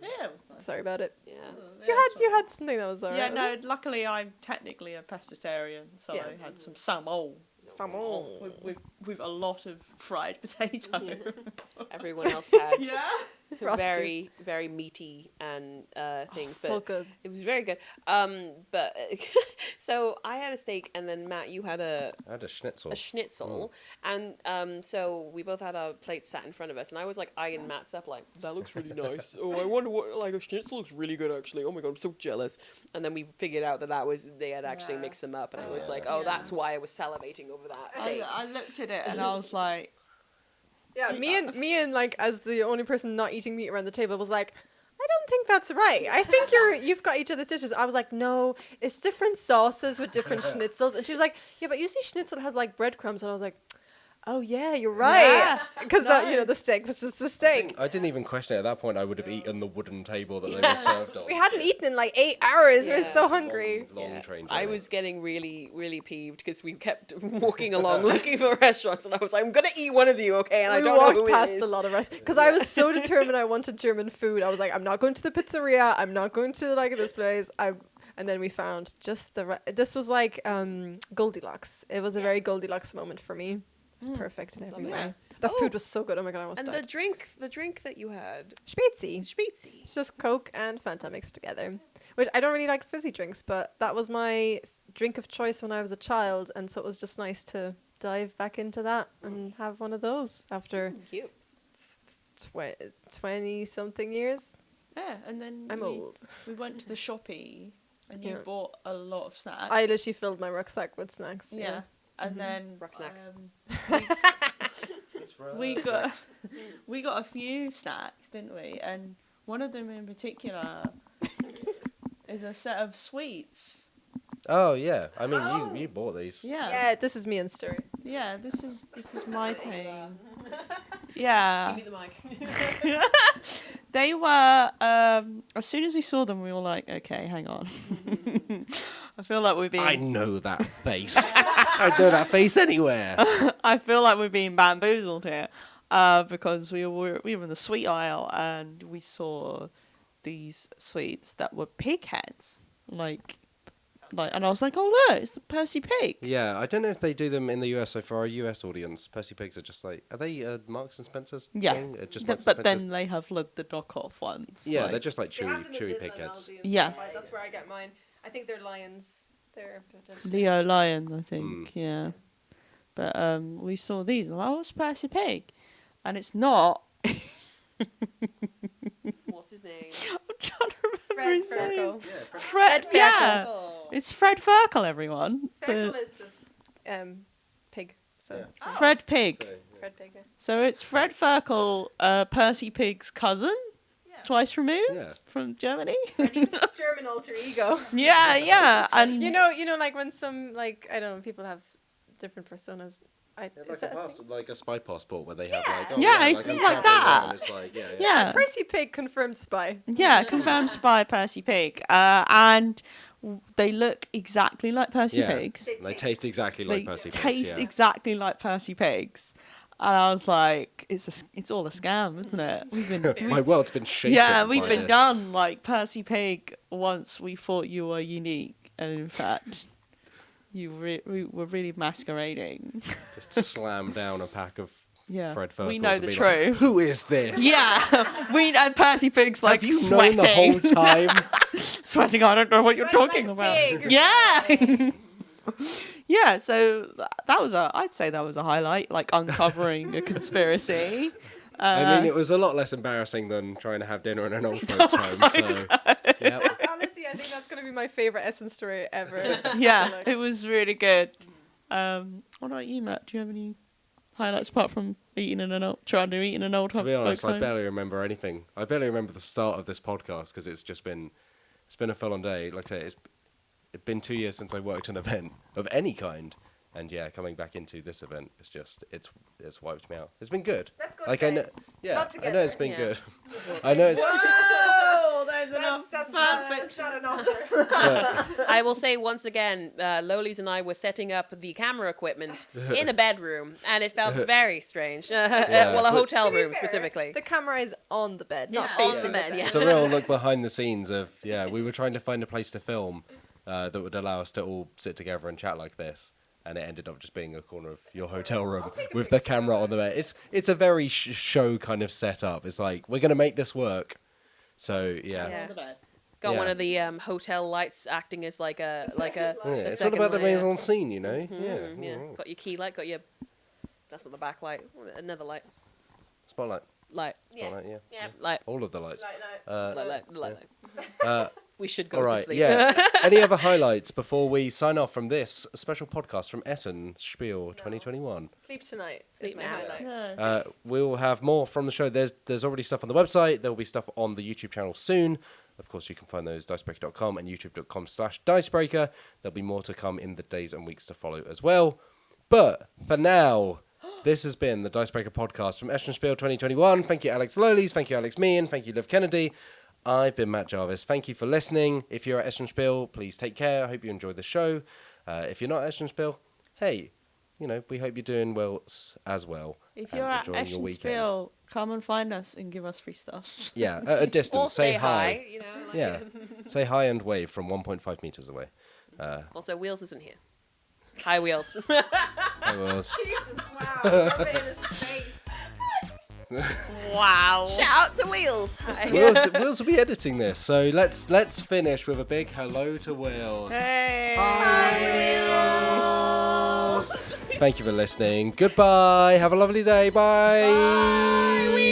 yeah, it was nice. Sorry about it. Yeah. You had something that was alright. Yeah, no, luckily I'm technically a pescatarian, so Yeah. I had some salmon with a lot of fried potato. Everyone else had Yeah. very, very meaty and things. so but good. It was very good. But so I had a steak, and then Matt, you had I had a schnitzel. a schnitzel, and so we both had our plates sat in front of us, and I was like eyeing Matt's up like, that looks really nice. Oh, I wonder what, like, a schnitzel looks really good actually. Oh my god, I'm so jealous. And then we figured out that they had actually Yeah. mixed them up, and I was like, oh, that's why I was salivating over that steak. I looked at it and I was like, Yeah, me and like as the only person not eating meat around the table was like, I don't think that's right. I think you've got each other's dishes. I was like, no, it's different sauces with different schnitzels. And she was like, yeah, but usually schnitzel has like breadcrumbs. And I was like, oh yeah, you're right. Yeah. Because the steak was just a steak. I didn't even question it at that point. I would have eaten the wooden table that they were served on. We hadn't eaten in like 8 hours. We were Yeah. so hungry. Long Yeah. train I journey. was getting really, really peeved because we kept walking along looking for restaurants, and I was like, I'm gonna eat one of you, okay? And I We don't know walked who it past is. a lot of restaurants because I was so determined I wanted German food. I was like, I'm not going to the pizzeria. I'm not going to like this place. And then we found just this was like Goldilocks. It was a very Goldilocks moment for me. It was perfect in every lovely. way. The food was so good. Oh my god, I almost And died. the drink that you had, Spezi. Spezi. It's just Coke and Fanta mixed together. Which I don't really like fizzy drinks, but that was my drink of choice when I was a child, and so it was just nice to dive back into that and have one of those after Cute. 20 something years. yeah. And then I'm old. we went to the shoppy and you Yeah. bought a lot of snacks. I literally filled my rucksack with snacks. yeah. And then Rock snacks. we got a few snacks, didn't we? And one of them in particular is a set of sweets. Oh yeah, I mean you bought these. Yeah, this is Meehan's story. Yeah, this is my thing. Yeah. Give me the mic. They were as soon as we saw them we were like, okay, hang on. I feel like we're being I know that face. I know that face anywhere. I feel like we're being bamboozled here. Because we were in the sweet aisle and we saw these sweets that were pig heads. And I was like, oh look, it's the Percy Pig. Yeah, I don't know if they do them in the US. So for our US audience, Percy Pigs are just like, are they Marks and Spencer's? Yeah, thing? Just but Marks and Spencer's? then they have like the knockoff ones. Yeah, like- they're just like chewy pig heads. Yeah. That's where I get mine. I think they're lions. They're Leo Lion, I think. Mm. Yeah, but we saw these. And oh, it's Percy Pig, and it's not. What's his name? I'm trying to remember Fred his name. Ferkel. Fred, Ferkel. yeah, Oh. it's Fred Ferkel, everyone. Ferkel is just pig. So Yeah. Fred Pig. Fred Pig. So it's Fred Ferkel, Percy Pig's cousin, twice removed Yeah. from Germany. German alter ego. yeah, and You know, like when some I don't know, people have different personas. Is that a thing? like a spy passport where they have like Yeah, it's I'm like traveling that. around, it's like, yeah, Percy Pig confirmed spy. yeah, confirmed spy Percy Pig, and they look exactly like Percy Yeah. Pigs. They taste exactly like They Percy Pigs. taste yeah. exactly like Percy Pigs, and I was like, it's all a scam, isn't it? We've been My world's been shaken. yeah, we've by been this. done like Percy Pig. Once we thought you were unique, and in fact, you were really masquerading. Just slam down a pack of Yeah, Fred Ferkel. we know the truth. Who is this? Yeah, and Percy Pig's like Have you sweating, known the whole time? sweating. I don't know what you're talking like a about. pig. Yeah, yeah. So that was I'd say that was a highlight, like uncovering a conspiracy. I mean, it was a lot less embarrassing than trying to have dinner in an old folks' home. So, yeah. Honestly, I think that's gonna be my favorite Essen story ever. Yeah, Like- it was really good. What about you, Matt? Do you have any highlights apart from eating in an old To be honest, folks' I home? barely remember anything. I barely remember the start of this podcast because it's been a full-on day. Like I say, it's been 2 years since I worked an event of any kind, and yeah, coming back into this event, it's wiped me out. It's been good. That's good, Like I know, guys. yeah, Not I know it's together. been Yeah. good. I know it's. Oh, there's enough That's fanfiction. not an offer. I will say once again, Lolies and I were setting up the camera equipment in a bedroom, and it felt very strange. Well, a but- hotel To be room fair, specifically. The camera is on the bed, not Yeah, on facing the bed, yeah. It's a real look behind the scenes of we were trying to find a place to film that would allow us to all sit together and chat like this, and it ended up just being a corner of your hotel room with the camera on the bed. It's a very show kind of setup. It's like we're gonna make this work. So Yeah. bed. Got one Yeah. of the hotel lights acting as like a yeah, a it's all second about the light, yeah. mise en scene, you know. Mm, Yeah. Got your key light, got your. That's not the back light. Another light. Spotlight. Light. Spotlight. Yeah. Yeah. Light. All of the lights. Light. Uh, We should go all to right. sleep. Yeah. Any other highlights before we sign off from this special podcast from Essen Spiel 2021? Sleep tonight. Sleep is my now. highlight. We'll have more from the show. There's already stuff on the website. There will be stuff on the YouTube channel soon. Of course, you can find those dicebreaker.com and youtube.com/dicebreaker. There'll be more to come in the days and weeks to follow as well. But for now, this has been the Dicebreaker podcast from Essen Spiel 2021. Thank you, Alex Lolies. Thank you, Alex Meehan. Thank you, Liv Kennedy. I've been Matt Jarvis. Thank you for listening. If you're at Essen Spiel, please take care. I hope you enjoyed the show. If you're not at Essen Spiel, hey, we hope you're doing well as well. If and you're at enjoying your Essen weekend. Spiel, come and find us and give us free stuff. Yeah, at a distance. Or say hi. Yeah, say hi and wave from 1.5 meters away. Also, Wheels isn't here. Hi, Wheels. Hi, Wills. Jesus, wow. Rub it in his face. Wow. Shout out to Wheels. Hi. Wills will be editing this, so let's finish with a big hello to Wills. Hey. Thank you for listening. Goodbye. Have a lovely day. Bye. Bye, Wheels.